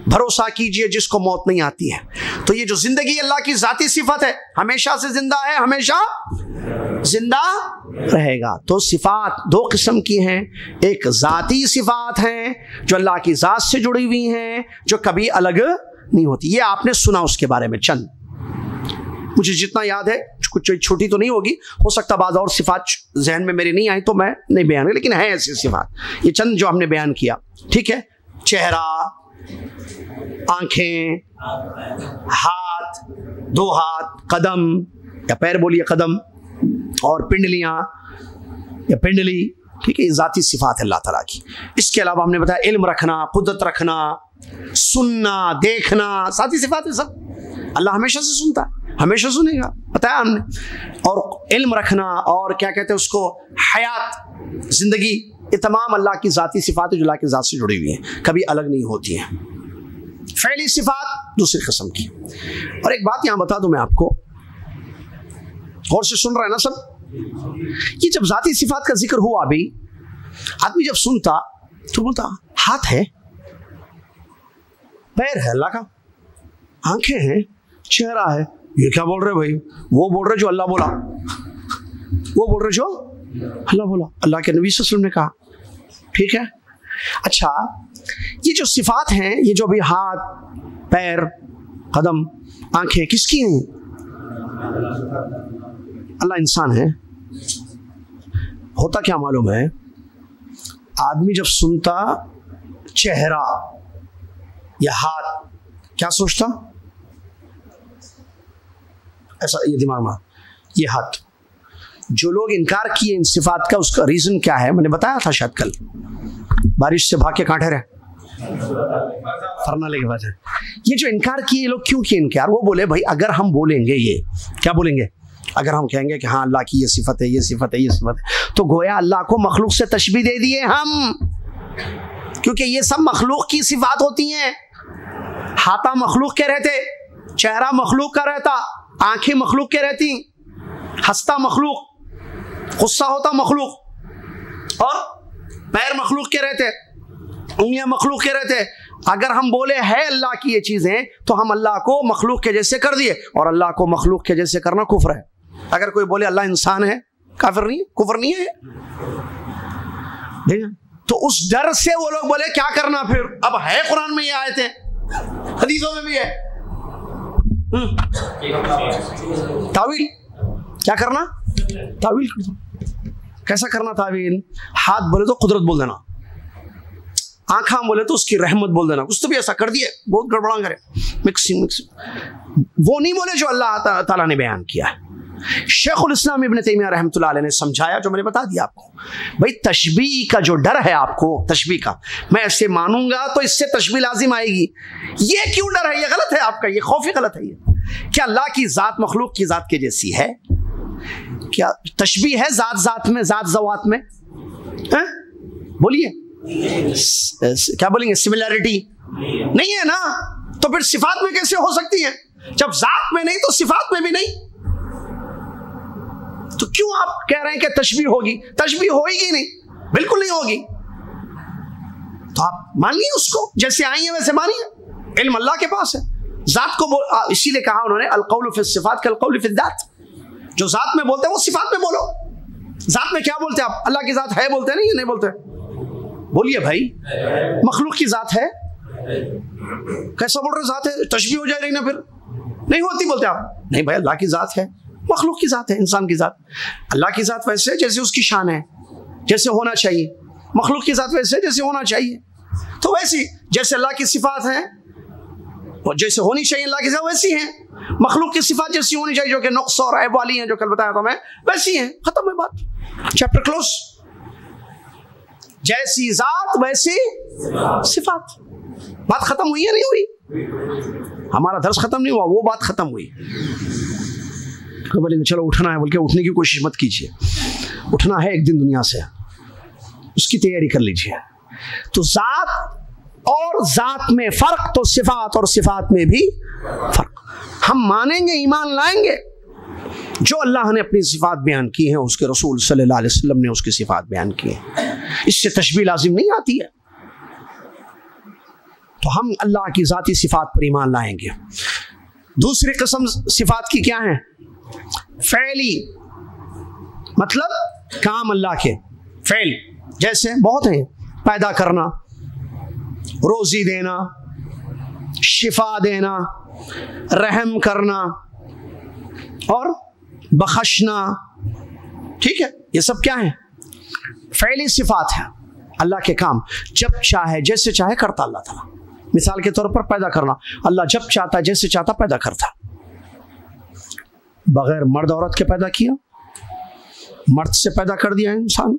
भरोसा कीजिए जिसको मौत नहीं आती है। तो ये जो जिंदगी अल्लाह की जाती सिफत है, हमेशा से जिंदा है, हमेशा जिंदा रहेगा। तो सिफात 2 किस्म की हैं, एक जाती सिफात हैं जो अल्लाह की जात से जुड़ी हुई हैं, जो कभी अलग नहीं होती। ये आपने सुना उसके बारे में चंद, मुझे जितना याद है, कुछ छोटी तो नहीं होगी, हो सकता बाद और सिफात जहन में मेरे नहीं आई तो मैं नहीं बयान, लेकिन है ऐसी सिफात। ये चंद जो हमने बयान किया, ठीक है। चेहरा, आंखें, हाथ, दो हाथ, कदम या पैर बोलिए कदम, और पिंडलियां या पिंडली, ठीक है, ये ज़ाती सिफात है अल्लाह ताला की। इसके अलावा हमने बताया इल्म रखना, कुदरत रखना, सुनना, देखना, ज़ाती सिफात है सब। अल्लाह हमेशा से सुनता है, हमेशा सुनेगा, बताया हमने। और इल्म रखना और क्या कहते हैं उसको, हयात, जिंदगी, ये तमाम अल्लाह की ज़ाती सिफात है जो अल्लाह की ज़ात से जुड़ी हुई हैं, कभी अलग नहीं होती हैं। फ़ैली सिफात दूसरी किस्म की। और एक बात यहाँ बता दूं मैं आपको, गौर से सुन रहे हैं ना सब, ये जब ज़ाती सिफात का जिक्र हुआ अभी, आदमी जब सुनता तो बोलता हाथ है, पैर है अल्लाह का, आंखें हैं, चेहरा है, ये क्या बोल रहे भाई? वो बोल रहे जो अल्लाह बोला, वो बोल रहे जो अल्लाह बोला, अल्लाह के नबी सल्लल्लाहु अलैहि वसल्लम ने कहा, ठीक है। अच्छा, ये जो सिफात हैं, ये जो भी हाथ, पैर, कदम, आंखें, किसकी हैं? अल्लाह इंसान है। होता क्या मालूम है, आदमी जब सुनता चेहरा या हाथ, क्या सोचता? ऐसा ये दिमाग में, ये हाथ। जो लोग इनकार किए इन सिफात का, उसका रीजन क्या है? मैंने बताया था शायद कल, बारिश से भाग के कहाँ ठहरे, फरनाले के बाद है। ये जो इनकार किए लोग क्यों किए इनकार? वो बोले भाई अगर हम बोलेंगे, ये क्या बोलेंगे, अगर हम कहेंगे कि हाँ अल्लाह की ये सिफत है, ये सिफत है, ये सिफत है, तो गोया अल्लाह को मखलूक से तशबीह दे दिए हम, क्योंकि ये सब मखलूक की सिफात होती हैं। हाथा मखलूक के रहते, चेहरा मखलूक का रहता, आंखें मखलूक के रहती, हंसता मखलूक, गुस्सा होता मखलूक, और पैर मखलूक के रहते, उंगलियां मखलूक के रहते। अगर हम बोले है अल्लाह की ये चीजें, तो हम अल्लाह को मखलूक के जैसे कर दिए, और अल्लाह को मखलूक के जैसे करना कुफ्र है। अगर कोई बोले अल्लाह इंसान है, काफिर नहीं है, कुफ्र नहीं है। तो उस डर से वो लोग बोले क्या करना फिर, अब है कुरान में ये आयतें, हदीसों में भी है, तावील क्या करना, तावील कर दो। कैसा करना तावील? हाथ बोले तो कुदरत बोल देना, आंखा बोले तो उसकी रहमत बोल देना, कुछ तो भी ऐसा कर दिए, बहुत गड़बड़ा करे, मिक्सिंग। वो नहीं बोले जो अल्लाह ताला ने बयान किया है। शेखुल इस्लाम इब्न तैमिया रहमतुल्लाह अलैह ने समझाया, जो मैंने बता दिया आपको, भाई तशबीह का जो डर है आपको, तशबीह का, मैं ऐसे मानूंगा तो इससे तशबीह लाजिम आएगी, ये क्यों डर है? ये गलत है आपका, ये खौफ ही गलत है। ये क्या अल्लाह की जात मखलूक की जात के जैसी है? क्या तशबीह है जात जात में, जात जवात में? बोलिए, क्या बोलेंगे, सिमिलैरिटी नहीं है ना, तो फिर सिफात में कैसे हो सकती है? जब जात में नहीं तो सिफात में भी नहीं, तो क्यों आप कह रहे हैं कि तशबीह होगी? तशबीह होगी नहीं, बिल्कुल नहीं होगी। तो आप मानिए उसको, जैसे आई है वैसे मानिए, इल्म अल्लाह के पास है। जात को इसीलिए कहा उन्होंने अलकौल फिस सिफात कल कौल फिद दात, जो जात में बोलते हैं वो सिफात में बोलो। जात में क्या बोलते हैं आप? अल्लाह की जात है बोलते हैं, नहीं, ये नहीं बोलते। बोलिए भाई, मखलूक की जात है, कैसा बोल रहे जात है? तशबीह हो जाएगी ना, फिर नहीं होती बोलते आप। नहीं भाई, अल्लाह की जात है, मखलूक की जात है, इंसान की जात। अल्लाह की जात वैसे जैसे उसकी शान है, जैसे होना चाहिए, मखलूक की जात वैसे जैसे होना चाहिए। तो वैसी जैसे अल्लाह की सिफात है, और जैसे होनी चाहिए अल्लाह की जात वैसी है, मखलूक की सिफात जैसी होनी चाहिए, जो कि नुक्स और ऐब वाली हैं, जो कल बताया था मैं, वैसी हैं। खत्म है बात, चैप्टर क्लोज। जैसी जात वैसी सिफात, बात खत्म हुई है नहीं हुई? हमारा दर्स खत्म नहीं हुआ, वो बात खत्म हुई। बोलेंगे चलो उठना है, बोल के उठने की कोशिश मत कीजिए, उठना है एक दिन दुनिया से, उसकी तैयारी कर लीजिए। तो जात और जात में फर्क, तो सिफात और सिफात में भी फर्क। हम मानेंगे, ईमान लाएंगे, जो अल्लाह ने अपनी सिफात बयान की है, उसके रसूल सल्लल्लाहु अलैहि वसल्लम ने उसकी सिफात बयान की है, इससे तशबीह लाजिम नहीं आती है। तो हम अल्लाह की ज़ाती सिफात पर ईमान लाएंगे। दूसरी किस्म सिफात की क्या है? फ़ैली, मतलब काम अल्लाह के फ़ैल, जैसे बहुत हैं, पैदा करना, रोज़ी देना, शिफा देना, रहम करना और बख्शना, ठीक है, ये सब क्या है? फ़ैली सिफात है अल्लाह के काम जब चाहे जैसे चाहे करता अल्लाह ताला। मिसाल के तौर पर पैदा करना, अल्लाह जब चाहता जैसे चाहता पैदा करता। बगैर मर्द औरत के पैदा किया, मर्द से पैदा कर दिया इंसान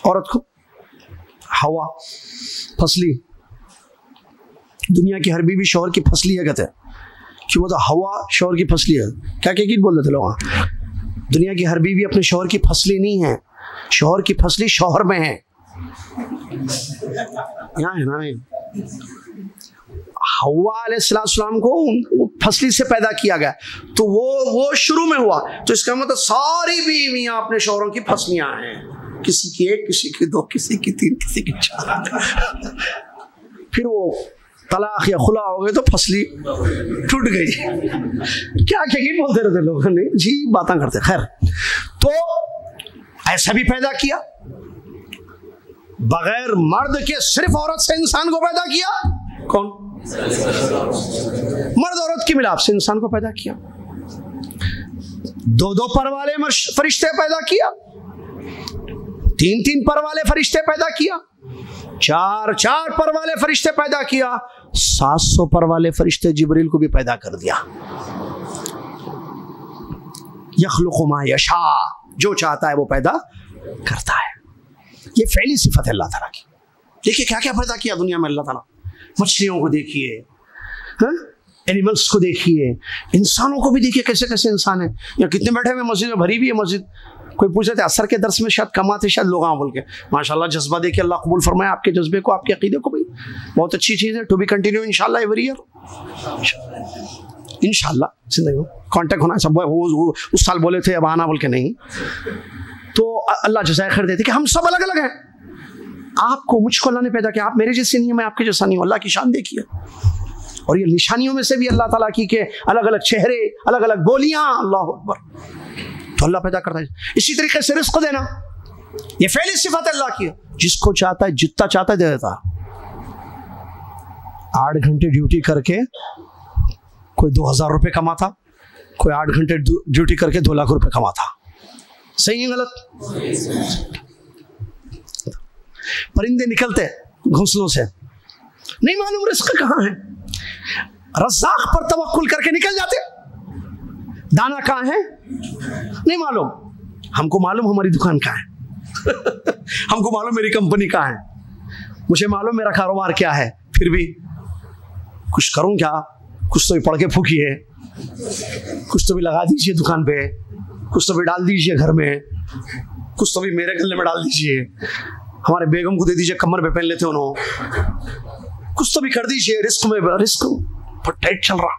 औरत को। हवा फसली, दुनिया की हर बीवी शौहर की फसली है कहते हैं, कि वो तो हवा शौहर की फसली है। क्या क्या बोल देते लोग, दुनिया की हर बीवी अपने शौहर की फसली नहीं है, शौहर की फसली शौहर में है। यहाँ है ना, हव्वा अलैहिस्सलाम को फसली से पैदा किया गया, तो वो शुरू में हुआ, तो इसका मतलब सारी बीवियां अपने शौहरों की फसलियां हैं, किसी की एक, किसी की दो, किसी की तीन, किसी की चार। फिर वो तलाक या खुला हो गए तो फसली टूट गई। क्या क्या बोलते रहते लोग, नहीं जी बातें करते। खैर, तो ऐसा भी पैदा किया, बगैर मर्द के सिर्फ औरत से इंसान को पैदा किया। कौन? मर्द औरत की मिलाप से इंसान को पैदा किया। दो दो पर वाले फरिश्ते पैदा किया, तीन तीन पर वाले फरिश्ते पैदा किया, चार चार पर वाले फरिश्ते पैदा किया, 700 पर वाले फरिश्ते जिब्रील को भी पैदा कर दिया। यख्लुक़ु मा यशा, जो चाहता है वो पैदा करता है। ये फैली सिफत है अल्लाह ताला की। देखिए क्या क्या पैदा किया दुनिया में अल्लाह ताला। मछलियों को देखिए, एनिमल्स को देखिए, इंसानों को भी देखिए कैसे कैसे इंसान है। या कितने बैठे हुए मस्जिद में, भरी भी है मस्जिद। कोई पूछे थे असर के दर्स में शायद कमा थे शायद लोग बोल के, माशाल्लाह जज्बा देखिए, अल्लाह कबूल फरमाए आपके जज्बे को, आपके अकीदे को भी। बहुत अच्छी चीज़ है, टू बी कंटिन्यू इंशाल्लाह एवरी ईयर, इंशाल्लाह जिंदगी में कॉन्टेक्ट होना। सब वो उस साल बोले थे अब आना बोल के नहीं, तो अल्लाह जज़ाए खैर देते कि हम सब अलग अलग हैं। आपको मुझको अल्लाह ने पैदा किया, आप मेरे जैसे नहीं है, मैं आपके जैसा नहीं हूँ। अल्लाह की शान देखिए। और ये निशानियों में से भी अल्लाह ताला की के अलग अलग चेहरे, अलग अलग बोलियां, अल्लाह अकबर। तो अल्लाह पैदा करता है। इसी तरीके से रिस्क देना, ये फैली सिफत अल्लाह की है। जिसको चाहता है जितना चाहता है दे देता। 8 घंटे ड्यूटी करके कोई 2000 रुपये कमाता, कोई 8 घंटे ड्यूटी करके 2 लाख रुपये कमाता। सही है गलत? परिंदे निकलते घोंसलों से, नहीं मालूम रिस्क कहाँ है, रज़्ज़ाक़ पर तवक्कुल करके निकल जाते। दाना कहाँ है नहीं मालूम, हमको मालूम हमारी दुकान कहाँ है हमको मालूम मेरी कंपनी कहाँ है, मुझे मालूम मेरा कारोबार क्या है, फिर भी कुछ करूं क्या? कुछ तो भी पढ़ के फूकिए, कुछ तो भी लगा दीजिए दुकान पे, कुछ तो भी डाल दीजिए घर में, कुछ तो भी मेरे गले में डाल दीजिए, हमारे बेगम को दे दीजिए, कमर पे पहन लेते उन्होंने, कुछ तो भी कर दीजिए। रिस्क में रिस्क पर टाइट चल रहा,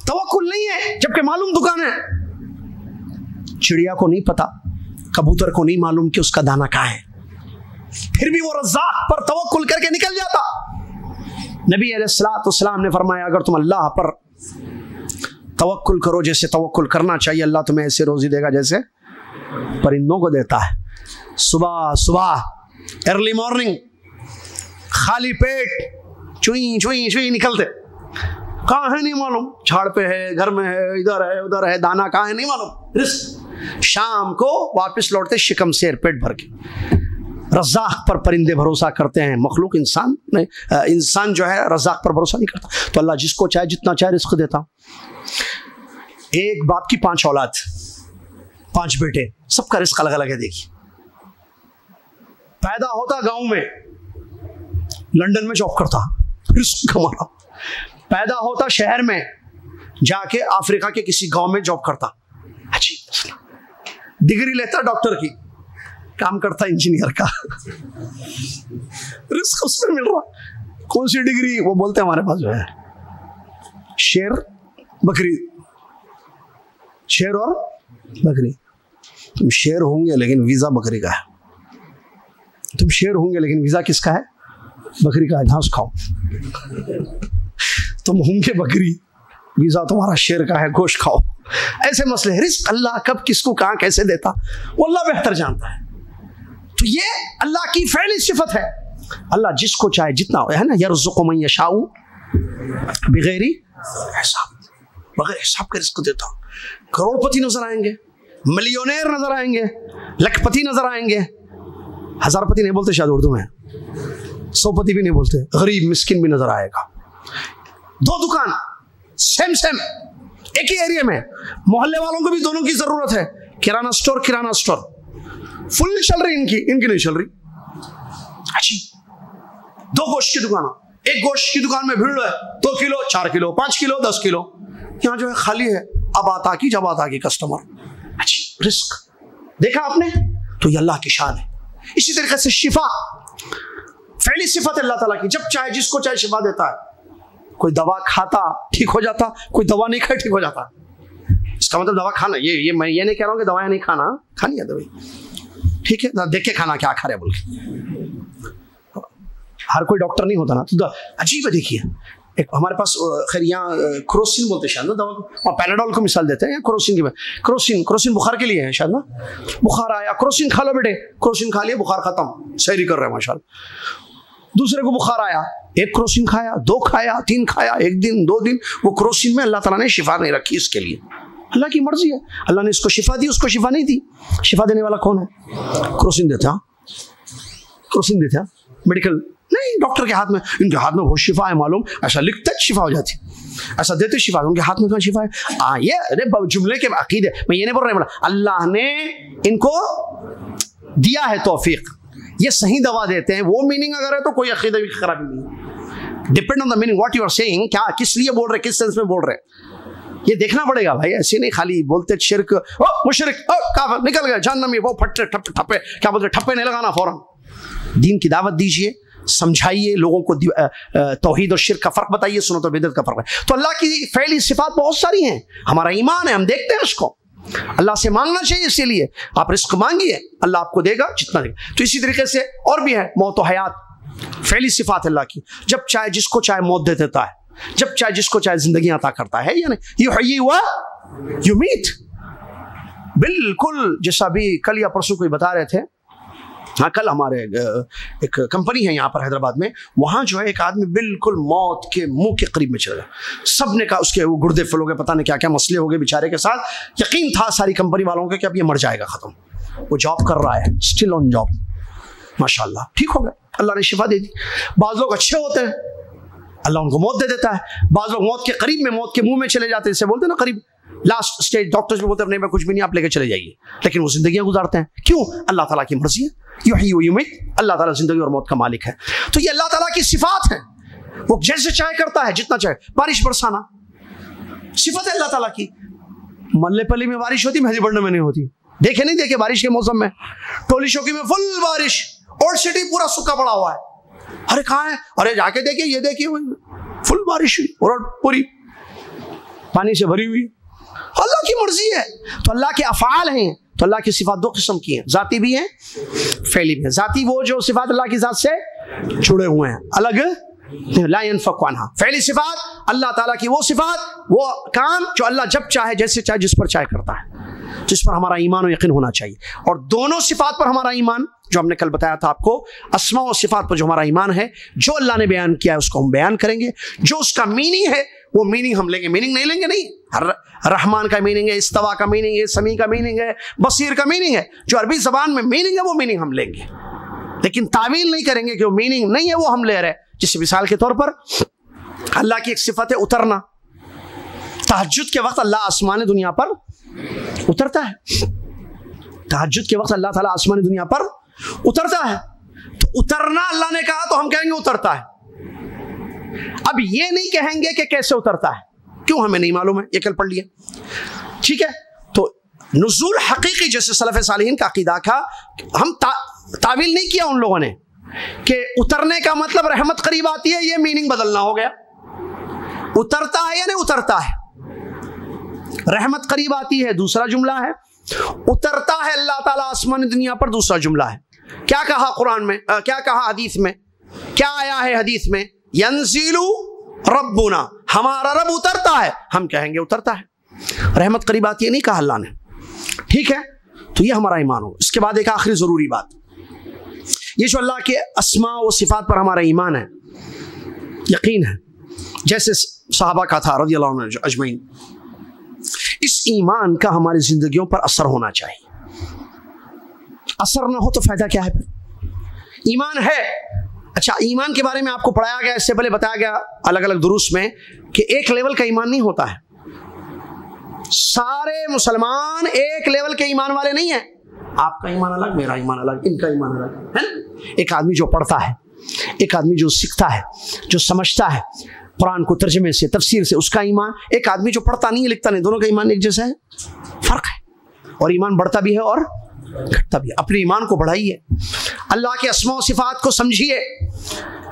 तवक्कुल नहीं है, जबकि मालूम दुकान है। चिड़िया को नहीं पता, कबूतर को नहीं मालूम कि उसका दाना कहाँ है, फिर भी वो रज़्ज़ाक़ पर तवक्कुल करके निकल जाता। नबी अलैहिस्सलाम ने फरमाया, अगर तुम अल्लाह पर तवक्कुल करो जैसे तवक्कुल करना चाहिए, अल्लाह तुम्हें ऐसे रोजी देगा जैसे परिंदों को देता है। सुबह सुबह अर्ली मॉर्निंग खाली पेट चुई चुई चुई निकलते, कहाँ है नहीं मालूम, झाड़ पे है, घर में है, इधर है, उधर है, दाना कहाँ है नहीं मालूम। रिस्क शाम को वापस लौटते शिकम शेर पेट भर के। रज़्ज़ाक़ पर परिंदे भरोसा करते हैं, मखलूक इंसान जो है रज़्ज़ाक़ पर भरोसा नहीं करता। तो अल्लाह जिसको चाहे जितना चाहे रिस्क देता। एक बाप की 5 औलाद, 5 बेटे, सबका रिस्क अलग अलग है। देखिए, पैदा होता गांव में, लंदन में जॉब करता, रिस्क कमाता। पैदा होता शहर में, जाके अफ्रीका के किसी गांव में जॉब करता, अच्छी डिग्री लेता डॉक्टर की, काम करता इंजीनियर का रिस्क उसमें मिल रहा। कौन सी डिग्री? वो बोलते हैं हमारे पास जो है शेर बकरी, शेर और बकरी। तुम शेर होंगे लेकिन वीजा बकरी का है, तुम शेर होंगे लेकिन वीजा किसका है? बकरी का है, घास खाओ। तुम होंगे बकरी, वीजा तुम्हारा शेर का है, गोश्त खाओ। ऐसे मसले हैं। रिस्क अल्लाह कब किसको कहाँ कैसे देता वो अल्लाह बेहतर जानता है। तो ये अल्लाह की फैली सिफत है। अल्लाह जिसको चाहे जितना है ना, यर्ज़ुक़ु मन यशाउ बिगैरि हिसाब, बगैर हिसाब के रिस्क देता। करोड़पति नजर आएंगे, मिलियनेयर नजर आएंगे, लखपति नजर आएंगे, हजारपति नहीं बोलते शायद उर्दू में, सौपति भी नहीं बोलते, गरीब मिस्किन भी नजर आएगा। 2 दुकान सेम एक ही एरिया में, मोहल्ले वालों को भी दोनों की जरूरत है। किराना स्टोर फुल चल रही, इनकी नहीं चल रही। अच्छी 2 गोश्त की दुकान, एक गोश्त की दुकान में भीड़ है, 2 किलो 4 किलो 5 किलो 10 किलो, यहाँ जो है खाली है, अब आता की कस्टमर। अच्छी रिस्क देखा आपने, तो ये अल्लाह की शान है। इसी तरीके से शिफा फैली सिफत अल्लाह ताला की, जब चाहे जिसको चाहे शिफा देता है। कोई दवा खाता ठीक हो जाता, कोई दवा नहीं खाए ठीक हो जाता। इसका मतलब दवा खाना, ये मैं ये नहीं कह रहा हूँ कि दवाएं नहीं खाना, खानी है दवाई, ठीक है, देख के खाना क्या खा रहे बोल के। हर कोई डॉक्टर नहीं होता ना, तो अजीब है। देखिए एक हमारे पास खैर यहाँ क्रोसिन बोलते हैं शायद ना दवा को, और पैराडोल को मिसाल देते हैं, क्रोसिन की, क्रोसिन बुखार के लिए है शायद ना। बुखार आया, क्रोसिन खा लो बेटे, क्रोसिन खा लिया, बुखार खत्म, सैरी कर रहे हैं माशाल्लाह। दूसरे को बुखार आया, 1 क्रोसिन खाया, 2 खाया, 3 खाया, 1 दिन 2 दिन, वो क्रोसिन में अल्लाह ताला ने शिफा नहीं रखी इसके लिए। अल्लाह की मर्जी है, अल्लाह ने इसको शिफा दी, उसको शिफा नहीं दी। शिफा देने वाला कौन है? क्रोसिन देता, मेडिकल नहीं, डॉक्टर के हाथ में, इनके हाथ में बहुत शिफा है मालूम, ऐसा लिखते शिफा हो जाती, ऐसा देते शिफा, उनके हाथ में कहाँ शिफा है? ये अरे जुमले के अकीदे, मैं ये नहीं बोल रहा, अल्लाह ने इनको दिया है तौफीक, ये सही दवा देते हैं। वो मीनिंग अगर है तो कोई अकीदे की खराबी नहीं, depend on the meaning what you are saying, क्या किस लिए बोल रहे, किस सेंस में बोल रहे, ये देखना पड़ेगा भाई। ऐसे नहीं खाली बोलते शिरक, ओ मुशरिक, ओ काफिर, निकल गया जहन्नमी, वो फट्टे ठप्पे क्या बोलते, ठप्पे नहीं लगाना फौरन। दीन की दावत दीजिए, समझाइए लोगों को, तौहीद और शिर्क का फर्क बताइए, सुन्नत और बिदअत का फर्क है। तो अल्लाह की फैली सिफात बहुत सारी हैं, हमारा ईमान है, हम देखते हैं उसको, अल्लाह से मांगना चाहिए। इसीलिए आप रिस्क मांगिए, अल्लाह आपको देगा जितना देगा। तो इसी तरीके से और भी है, मौत और हयात, फैली सिफात अल्लाह की, जब चाहे जिसको चाहे मौत दे देता है, जब चाहे जिसको चाहे जिंदगी अता करता है, यानी युहयी व युमीत। बिल्कुल जैसा भी कल या परसों कोई बता रहे थे, हाँ कल हमारे एक कंपनी है यहाँ पर हैदराबाद में, वहाँ जो है एक आदमी बिल्कुल मौत के मुंह के करीब में चल गया। सब ने कहा उसके वो गुर्दे फेल हो गए, पता नहीं क्या क्या मसले हो गए बेचारे के साथ। यकीन था सारी कंपनी वालों के कि अब ये मर जाएगा, खत्म। वो जॉब कर रहा है, स्टिल ऑन जॉब, माशाल्लाह ठीक हो गया, अल्लाह ने शिफा दे दी। बाज़ लोग अच्छे होते हैं, अल्लाह उनको मौत दे देता है। बाज़ लोग मौत के करीब में, मौत के मुंह में चले जाते हैं, इसे बोलते हैं ना करीब, लास्ट स्टेज। डॉक्टर्स भी बोलते हैं नहीं मैं कुछ भी नहीं, आप लेके चले जाइए, लेकिन वो जिंदगियां गुजारते हैं। क्यों? अल्लाह ताला की मर्जी है, युहयी व युमीत, अल्लाह ताला जिंदगी और मौत का मालिक है। तो ये अल्लाह ताला की सिफात है, वो जैसे चाहे करता है, जितना चाहे। बारिश बरसाना सिफत है अल्लाह ताला की। मल्ले पल्ली में बारिश होती, मेहदी बढ़ने में नहीं होती। देखे नहीं देखे बारिश के मौसम में, टोली शोकी में फुल बारिश, ओल्ड सिटी पूरा सूखा पड़ा हुआ है। अरे कहाँ है? अरे जाके देखिए, ये देखिए फुल बारिश हुई और पूरी पानी से भरी हुई। अल्लाह की मर्जी है। तो अल्लाह के अफ़आल हैं, तो अल्लाह की सिफात 2 किस्म की हैं, जाती भी हैं, फैली भी हैं। जाती वो जो सिफात अल्लाह की जात से जुड़े हुए हैं, अलग ला यनफ़क़ु अन्हा। फैली सिफात अल्लाह ताला की वो सिफात, वो काम जो अल्लाह जब चाहे, जैसे चाहे, जिस पर चाहे करता है, जिस पर हमारा ईमान और यकीन होना चाहिए। और दोनों सिफात पर हमारा ईमान, जो हमने कल बताया था आपको, अस्मा और सिफात पर जो हमारा ईमान है, जो अल्लाह ने बयान किया है उसको हम बयान करेंगे, जो उसका मीनिंग है वो मीनिंग हम लेंगे। मीनिंग नहीं लेंगे नहीं, रहमान का मीनिंग है, इस्तवा का मीनिंग है, समी का मीनिंग है, बसीर का मीनिंग है, जो अरबी जबान में मीनिंग है वो मीनिंग हम लेंगे, लेकिन तावील नहीं करेंगे कि वो मीनिंग नहीं है वो हम ले रहे हैं। जिससे मिसाल के तौर पर अल्लाह की एक सिफत है उतरना। तहज्जुद के वक्त अल्लाह आसमान दुनिया पर उतरता है, तहज्जुद के वक्त अल्लाह ताला आसमान दुनिया पर उतरता है। तो उतरना अल्लाह ने कहा तो हम कहेंगे उतरता है। अब ये नहीं कहेंगे कि कैसे उतरता है, क्यों हमें नहीं मालूम है, ये कल पढ़ लिया, ठीक है। तो नुज़ूल हकीकी जैसे सलफ़ सालिहीन का अकीदा का हम तावील नहीं किया उन लोगों ने कि उतरने का मतलब रहमत करीब आती है, ये मीनिंग बदलना हो गया। उतरता है या नहीं उतरता है, रहमत करीब आती है दूसरा जुमला है, उतरता है अल्लाह ताला आसमान दुनिया पर दूसरा जुमला है। क्या कहा कुरान में, क्या कहा हदीस में, क्या आया है हदीस में, यंज़िलु रब्बुना, हमारा रब उतरता है, हम कहेंगे उतरता है। रहमत करीब आती है नहीं कहा अल्लाह ने, ठीक है। तो ये हमारा ईमान हो। इसके बाद एक आखिरी जरूरी बात, ये जो अल्लाह के अस्मा व सिफात पर हमारा ईमान है, यकीन है, जैसे सहाबा का था रज़ियल्लाहु अन्हुम अजमईन, इस ईमान का हमारी जिंदगियों पर असर होना चाहिए। असर ना हो तो फायदा क्या है फिर? ईमान है। अच्छा, ईमान के बारे में आपको पढ़ाया गया, इससे पहले बताया गया अलग अलग दुरूस में कि एक लेवल का ईमान नहीं होता है। सारे मुसलमान एक लेवल के ईमान वाले नहीं है। आपका ईमान अलग, मेरा ईमान अलग, इनका ईमान अलग है ना। एक आदमी जो पढ़ता है, एक आदमी जो सीखता है, जो समझता है कुरान को तर्जमे से, तफसीर से, उसका ईमान, एक आदमी जो पढ़ता नहीं है, लिखता नहीं, दोनों का ईमान एक जैसा है? फर्क है। और ईमान बढ़ता भी है और घटता भी है। अपने ईमान को बढ़ाइए, अल्लाह के अस्मा और सिफात को समझिए,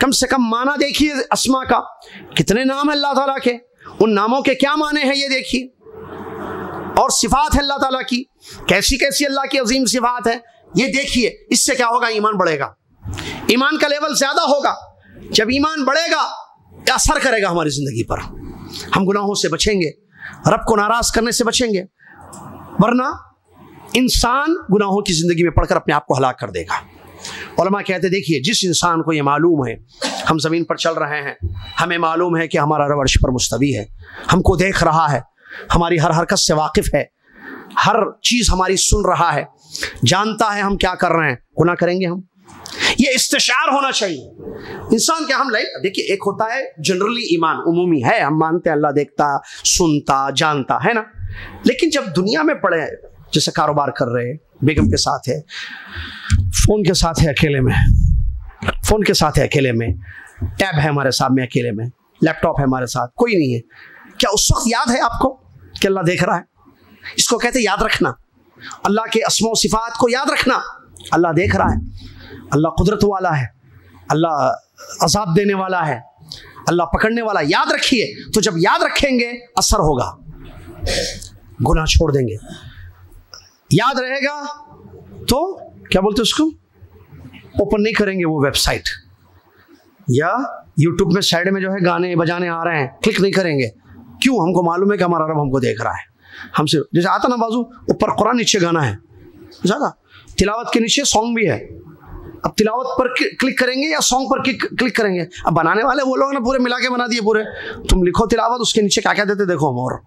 कम से कम माना देखिए अस्मा का, कितने नाम है अल्लाह ताला के, उन नामों के क्या माने हैं ये देखिए, और सिफात है अल्लाह ताला की, कैसी कैसी अल्लाह की अजीम सिफात है ये देखिए। इससे क्या होगा? ईमान बढ़ेगा, ईमान का लेवल ज्यादा होगा। जब ईमान बढ़ेगा असर करेगा हमारी जिंदगी पर, हम गुनाहों से बचेंगे, रब को नाराज करने से बचेंगे, वरना इंसान गुनाहों की जिंदगी में पड़कर अपने आप को हलाक कर देगा। उलमा कहते देखिए, जिस इंसान को ये मालूम है हम जमीन पर चल रहे हैं, हमें मालूम है कि हमारा रब अर्श पर मुस्तवी है, हमको देख रहा है, हमारी हर हरकत से वाकिफ है, हर चीज हमारी सुन रहा है, जानता है हम क्या कर रहे हैं, गुनाह करेंगे हम? ये इस्तिशार होना चाहिए इंसान के। हम लाइक देखिए, एक होता है जनरली ईमान, उमूमी है, हम मानते हैं अल्लाह देखता, सुनता, जानता है ना। लेकिन जब दुनिया में पड़े, जैसे कारोबार कर रहे, बेगम के साथ है, फोन के साथ है अकेले में, फोन के साथ है अकेले में, टैब है हमारे सामने अकेले में, लैपटॉप है हमारे साथ, कोई नहीं है, क्या उस वक्त याद है आपको कि अल्लाह देख रहा है? इसको कहते याद रखना, अल्लाह के अस्मा सिफात को याद रखना। अल्लाह देख रहा है, अल्लाह कुदरत वाला है, अल्लाह अजाब देने वाला है, अल्लाह पकड़ने वाला, याद रखिए। तो जब याद रखेंगे असर होगा, गुनाह छोड़ देंगे। याद रहेगा तो क्या बोलते उसको, ओपन नहीं करेंगे वो वेबसाइट, या यूट्यूब में साइड में जो है गाने बजाने आ रहे हैं, क्लिक नहीं करेंगे। क्यों? हमको मालूम है कि हमारा रब हमको देख रहा है। हमसे जैसे आता ना बाजू, ऊपर कुरान, नीचे गाना है, ज्यादा तिलावत के नीचे सॉन्ग भी है। अब तिलावत पर क्लिक करेंगे या सॉन्ग पर क्लिक करेंगे? अब बनाने वाले वो लोग ना पूरे मिला के बना दिए पूरे, तुम लिखो तिलावत, उसके नीचे क्या क्या देते देखो हम, और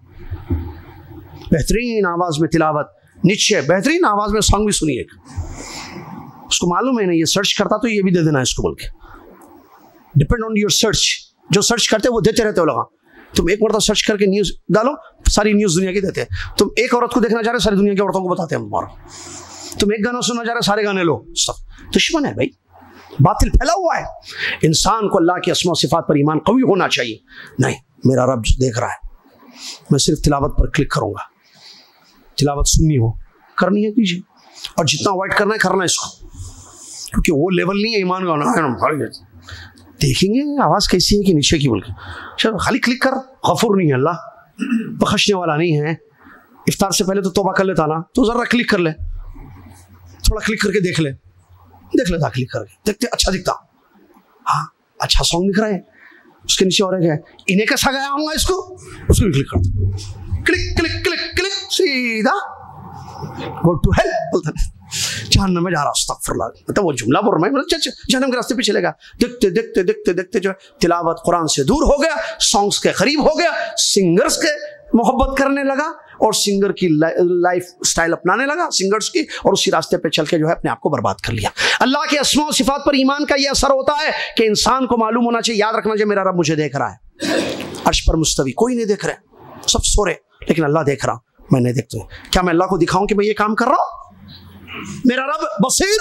बेहतरीन आवाज में तिलावत, नीचे बेहतरीन आवाज में सॉन्ग भी सुनिए। उसको मालूम है ना, ये सर्च करता तो ये भी दे देना इसको बोल के। डिपेंड ऑन योर सर्च, जो सर्च करते वो देते रहते हो लोग। तुम एक बार तो सर्च करके न्यूज डालो, सारी न्यूज दुनिया की देते हैं। तुम एक औरत को देखना चाह रहे, सारी दुनिया की औरतों को बताते हैं तुम्हारा। तुम एक गाना सुनना चाह रहे, सारे गाने लो, सब दुश्मन है भाई, बातिल फैला हुआ है। इंसान को अल्लाह की अस्मा सिफात पर ईमान कवी होना चाहिए। नहीं, मेरा रब देख रहा है, मैं सिर्फ तिलावत पर क्लिक करूंगा। तिलावत सुननी हो, करनी है कीजिए, और जितना अवॉइड करना है करना है इसको, क्योंकि वो लेवल नहीं है ईमान का। देखेंगे आवाज कैसी है कि नीचे की बोल के, चलो खाली क्लिक कर। गफूर नहीं है अल्लाह, बख्शने वाला नहीं है। इफ्तार से पहले तो तौबा कर लेता ना, तो जरा क्लिक कर ले, थोड़ा क्लिक करके देख लेता, क्लिक करके देखते अच्छा दिखता, हाँ अच्छा सॉन्ग दिख रहा है, उसके नीचे और है इन्हें कैसा गाया होगा इसको, उसको भी क्लिक करता, क्लिक क्लिक क्लिक क्लिक, सीधा गो टू हेल बोलता है, जहन्नम में जा रहा, अस्तगफिरुल्लाह, मतलब वो जुमला बोल रहा है, मतलब जहन्नम के रास्ते पे चलेगा। देखते देखते देखते देखते जो तिलावत कुरान से दूर हो गया, सॉन्ग्स के करीब हो गया, सिंगर्स के मोहब्बत करने लगा, और सिंगर की लाइफ स्टाइल अपनाने लगा सिंगर्स की, और उसी रास्ते पे चल के जो है अपने आप को बर्बाद कर लिया। अल्लाह के अस्मा और सिफात पर ईमान का यह असर होता है कि इंसान को मालूम होना चाहिए, याद रखना चाहिए, मेरा रब मुझे देख रहा है, अर्श पर मुस्तवी, कोई नहीं देख रहे, सब सो रहे, लेकिन अल्लाह देख रहा, मैं नहीं देखता हूँ। क्या मैं अल्लाह को दिखाऊं कि मैं ये काम कर रहा हूँ? मेरा रब बसीर,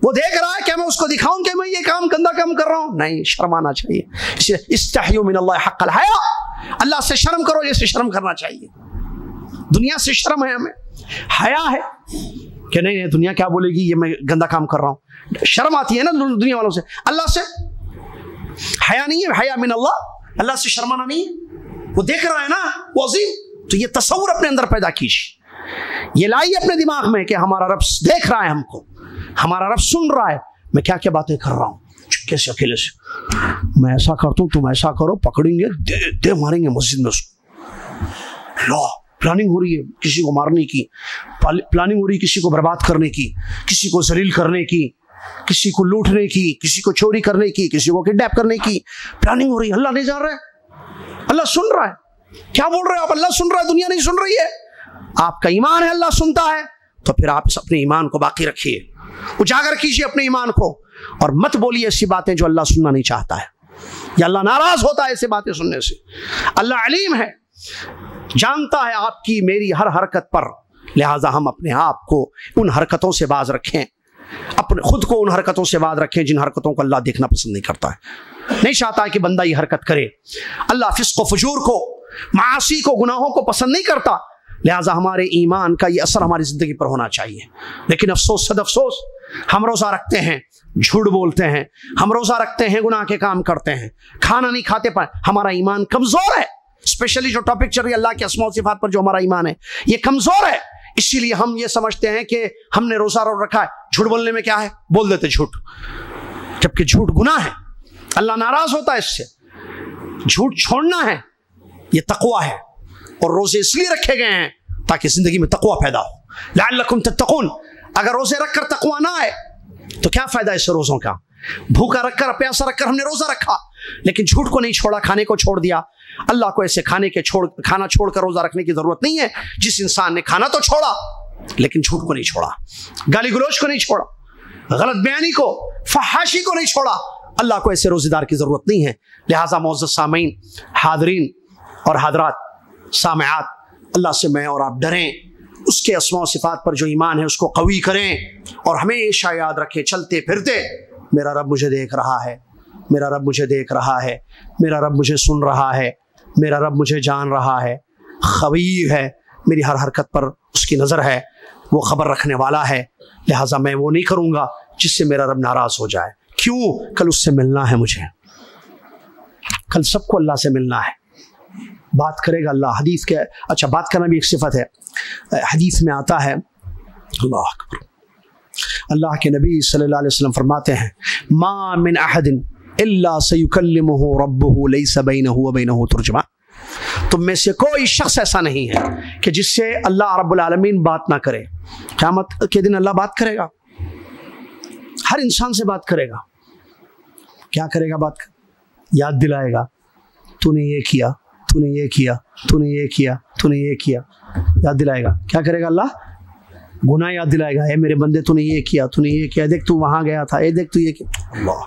वो देख रहा है, क्या मैं उसको दिखाऊं कि मैं ये काम गंदा काम कर रहा हूं? नहीं, शर्म आना चाहिए। इसलिए इस्तहयू मिनल्लाह हक़्क़ल हया, अल्लाह से शर्म करो जैसे शर्म करना चाहिए। दुनिया से शर्म है, हमें हया है कि नहीं नहीं दुनिया क्या बोलेगी, ये मैं गंदा काम कर रहा हूं, शर्म आती है ना दुनिया वालों से। अल्लाह से हया नहीं है, हया मिनल्लाह, अल्लाह से शर्माना नहीं है, वो देख रहा है ना, वो अजीम। तो ये तसव्वुर अपने अंदर पैदा कीजिए, ये लाइए अपने दिमाग में कि हमारा रब देख रहा है हमको, हमारा रब सुन रहा है, मैं क्या क्या बातें कर रहा हूँ, कैसे अकेले से मैं ऐसा करता हूँ, तुम ऐसा करो, पकड़ेंगे, दे मारेंगे मस्जिद में उसको। लो प्लानिंग हो रही है किसी को मारने की, प्लानिंग हो रही है किसी को बर्बाद करने की, किसी को जलील करने की, किसी को लूटने की, किसी को चोरी करने की, किसी को किडनैप करने की प्लानिंग हो रही है। अल्लाह नहीं जान रहा है, अल्लाह सुन रहा है। क्या बोल रहे हो आप? अल्लाह सुन रहा है, दुनिया नहीं सुन रही है। आपका ईमान है अल्लाह सुनता है, तो फिर आप इस अपने ईमान को बाकी रखिए, उजागर कीजिए अपने ईमान को, और मत बोलिए ऐसी बातें जो अल्लाह सुनना नहीं चाहता है, या अल्लाह नाराज होता है ऐसी बातें सुनने से। अल्लाह अलीम है, जानता है आपकी मेरी हर हरकत पर, लिहाजा हम अपने आप को उन हरकतों से बाज रखें, अपने खुद को उन हरकतों से बाज रखें जिन हरकतों को अल्लाह देखना पसंद नहीं करता है, नहीं चाहता है कि बंदा ये हरकत करे। अल्लाह फिस्क व फजूर को, मासी को, गुनाहों को पसंद नहीं करता, लिहाजा हमारे ईमान का ये असर हमारी जिंदगी पर होना चाहिए। लेकिन अफसोस सद अफसोस, हम रोजा रखते हैं, झूठ बोलते हैं, हम रोजा रखते हैं, गुनाह के काम करते हैं, खाना नहीं खाते पर हमारा ईमान कमजोर है। स्पेशली जो टॉपिक चल रही है अल्लाह के अस्मा व सिफात पर, जो हमारा ईमान है ये कमजोर है, इसीलिए हम ये समझते हैं कि हमने रोजा रखा है, झूठ बोलने में क्या है, बोल देते झूठ, जबकि झूठ गुनाह है, अल्लाह नाराज होता है इससे। झूठ छोड़ना है, ये तकवा है, और रोजे इसलिए रखे गए हैं ताकि जिंदगी में तकवा पैदा हो। लअल्लकुम तत्तकून, अगर रोजे रखकर तकवा ना आए तो क्या फायदा इससे रोजों का। भूखा रखकर, प्यासा रखकर हमने रोजा रखा, लेकिन झूठ को नहीं छोड़ा, खाने को छोड़ दिया। अल्लाह को ऐसे खाना छोड़कर रोजा रखने की जरूरत नहीं है। जिस इंसान ने खाना तो छोड़ा लेकिन झूठ को नहीं छोड़ा, गाली गलौज को नहीं छोड़ा, गलत बयानी को, फहाशी को नहीं छोड़ा, अल्लाह को ऐसे रोजेदार की जरूरत नहीं है। लिहाजा मुअज़्ज़ज़ सामीन, हाज़रीन और हाज़रात, सामआत, अल्लाह से मैं और आप डरें, उसके अस्मा व सिफात पर जो ईमान है उसको कवी करें, और हमेशा याद रखें चलते फिरते, मेरा रब मुझे देख रहा है, मेरा रब मुझे देख रहा है, मेरा रब मुझे सुन रहा है, मेरा रब मुझे जान रहा है, खबीर है, मेरी हर हरकत पर उसकी नज़र है, वो खबर रखने वाला है। लिहाजा मैं वो नहीं करूँगा जिससे मेरा रब नाराज़ हो जाए। क्यों? कल उससे मिलना है मुझे, कल सबको अल्लाह से मिलना है, बात करेगा अल्लाह। हदीस के, अच्छा बात करना भी एक सिफत है, हदीस में आता है, अल्लाह अकबर, अल्लाह के नबी सल्लल्लाहु अलैहि वसल्लम फरमाते हैं, मा मिन अहदिन इल्ला सयुकल्लिमुहु रब्बुहु लैसा बैनहु व बैनहु तुर्जुमान। तुम में से कोई शख्स ऐसा नहीं है कि जिससे अल्लाह रब्बुल आलमीन बात ना करे। क़यामत के दिन अल्लाह बात करेगा, हर इंसान से बात करेगा। क्या करेगा? बात कर, याद दिलाएगा, तूने ये किया, तूने ये किया, तूने ये किया, तूने ये किया, याद दिलाएगा। क्या करेगा अल्लाह? गुनाह याद दिलाएगा, है मेरे बंदे तूने ये किया, तूने ये किया, देख तू वहाँ गया था, ये देख तू ये किया। अल्लाह,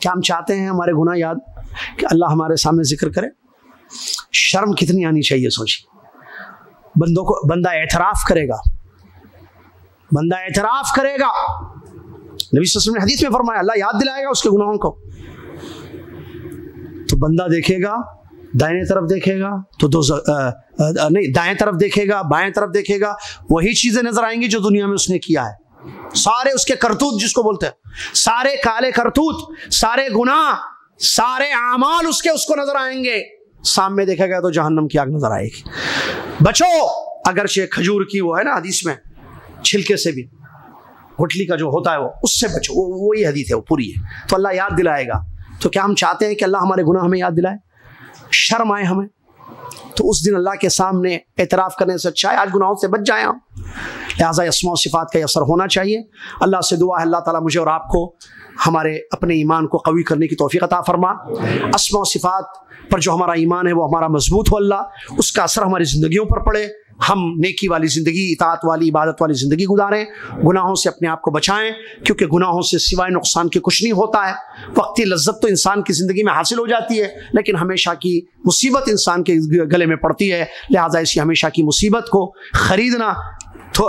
क्या हम चाहते हैं हमारे गुनाह याद कि अल्लाह हमारे सामने जिक्र करे? शर्म कितनी आनी चाहिए सोचिए। बंदों को, बंदा एतराफ़ करेगा, बंदा एतराफ़ करेगा। नबी सल्लल्लाहु अलैहि वसल्लम ने हदीस में फरमाया अल्लाह याद दिलाएगा उसके गुनाहों को। तो बंदा देखेगा, दाहिने तरफ देखेगा तो नहीं, दाएं तरफ देखेगा, बाएं तरफ देखेगा, वही चीजें नजर आएंगी जो दुनिया में उसने किया है। सारे उसके करतूत जिसको बोलते हैं, सारे काले करतूत, सारे गुनाह, सारे आमाल उसको नजर आएंगे। सामने देखेगा तो जहन्नम की आग नजर आएगी। बचो, अगरचे खजूर की वो है ना हदीस में, छिलके से भी, गुठली का जो होता है वो, उससे बचो, वो ही हदीस है, वो पूरी है। तो अल्लाह याद दिलाएगा। तो क्या हम चाहते हैं कि अल्लाह हमारे गुनाह हमें याद दिलाए, शर्म आए हमें? तो उस दिन अल्लाह के सामने एतराफ़ करने से अच्छा है आज गुनाहों से बच जाएं हम। लिहाजा अस्मा व सिफ़ात का असर होना चाहिए। अल्लाह से दुआ है अल्लाह ताला मुझे और आपको हमारे अपने ईमान को कवी करने की तौफ़ीक़ अता फरमा। अस्मा व सिफ़ात पर जो हमारा ईमान है वो हमारा मजबूत हो, अल्लाह उसका असर हमारी ज़िंदगियों पर पड़े, हम नेकी वाली ज़िंदगी, इताअत वाली, इबादत वाली ज़िंदगी गुजारें, गुनाहों से अपने आप को बचाएं, क्योंकि गुनाहों से सिवाय नुकसान के कुछ नहीं होता है। वक्ती लज्जत तो इंसान की ज़िंदगी में हासिल हो जाती है, लेकिन हमेशा की मुसीबत इंसान के गले में पड़ती है। लिहाजा इसी हमेशा की मुसीबत को ख़रीदना तो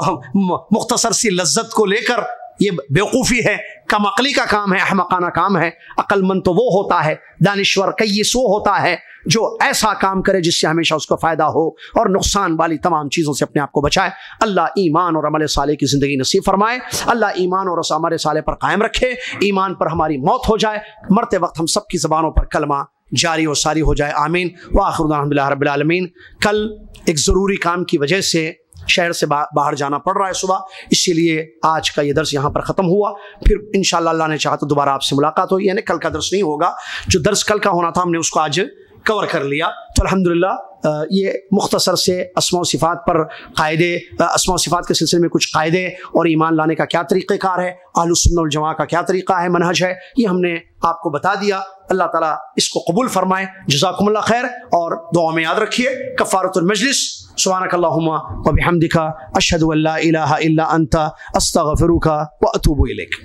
मुख्तसर सी लज्जत को लेकर ये बेवकूफ़ी है, कम अकली का काम है, अहमकाना काम है। अक्लमंद तो वो होता है, दानिश्वर कय्यिस वो होता है जो ऐसा काम करे जिससे हमेशा उसको फ़ायदा हो और नुकसान वाली तमाम चीज़ों से अपने आप को बचाए। अल्लाह ईमान और अमल साले की ज़िंदगी नसीब फरमाए। अल्लाह ईमान और अमल साले पर कायम रखे, ईमान पर हमारी मौत हो जाए, मरते वक्त हम सब की ज़बानों पर कलमा जारी और सारी हो जाए। आमीन व आखिर अल्हम्दुलिल्लाह रब्बिल आलमीन। कल एक ज़रूरी काम की वजह से शहर से बाहर जाना पड़ रहा है सुबह, इसीलिए आज का ये दर्स यहाँ पर ख़त्म हुआ। फिर इंशाअल्लाह अल्लाह ने चाहा तो दोबारा आपसे मुलाकात होगी, यानी कल का दर्स नहीं होगा, जो दर्स कल का होना था हमने उसको आज कवर कर लिया। तो तो अल्हम्दुलिल्लाह ये मुख्तसर से अस्मा व सिफ़ात पर कायदे, अस्मा व सिफ़ात के सिलसिले में कुछ कायदे और ईमान लाने का क्या तरीक़ेकार है, अहलुस सुन्नह वल जमाअह का क्या तरीक़ा है, मनहज है, ये हमने आपको बता दिया। अल्लाह ताला इसको कबूल फरमाए। जज़ाकुमुल्लाह खैर। और दुआ में याद रखिए कफ़ारतुल मजलिस। सुब्हानकल्लाहुम्मा व बिहम्दिका अशहदु अल्ला इलाहा इल्ला अंता अस्तगफिरुका व अतूबु इलैक।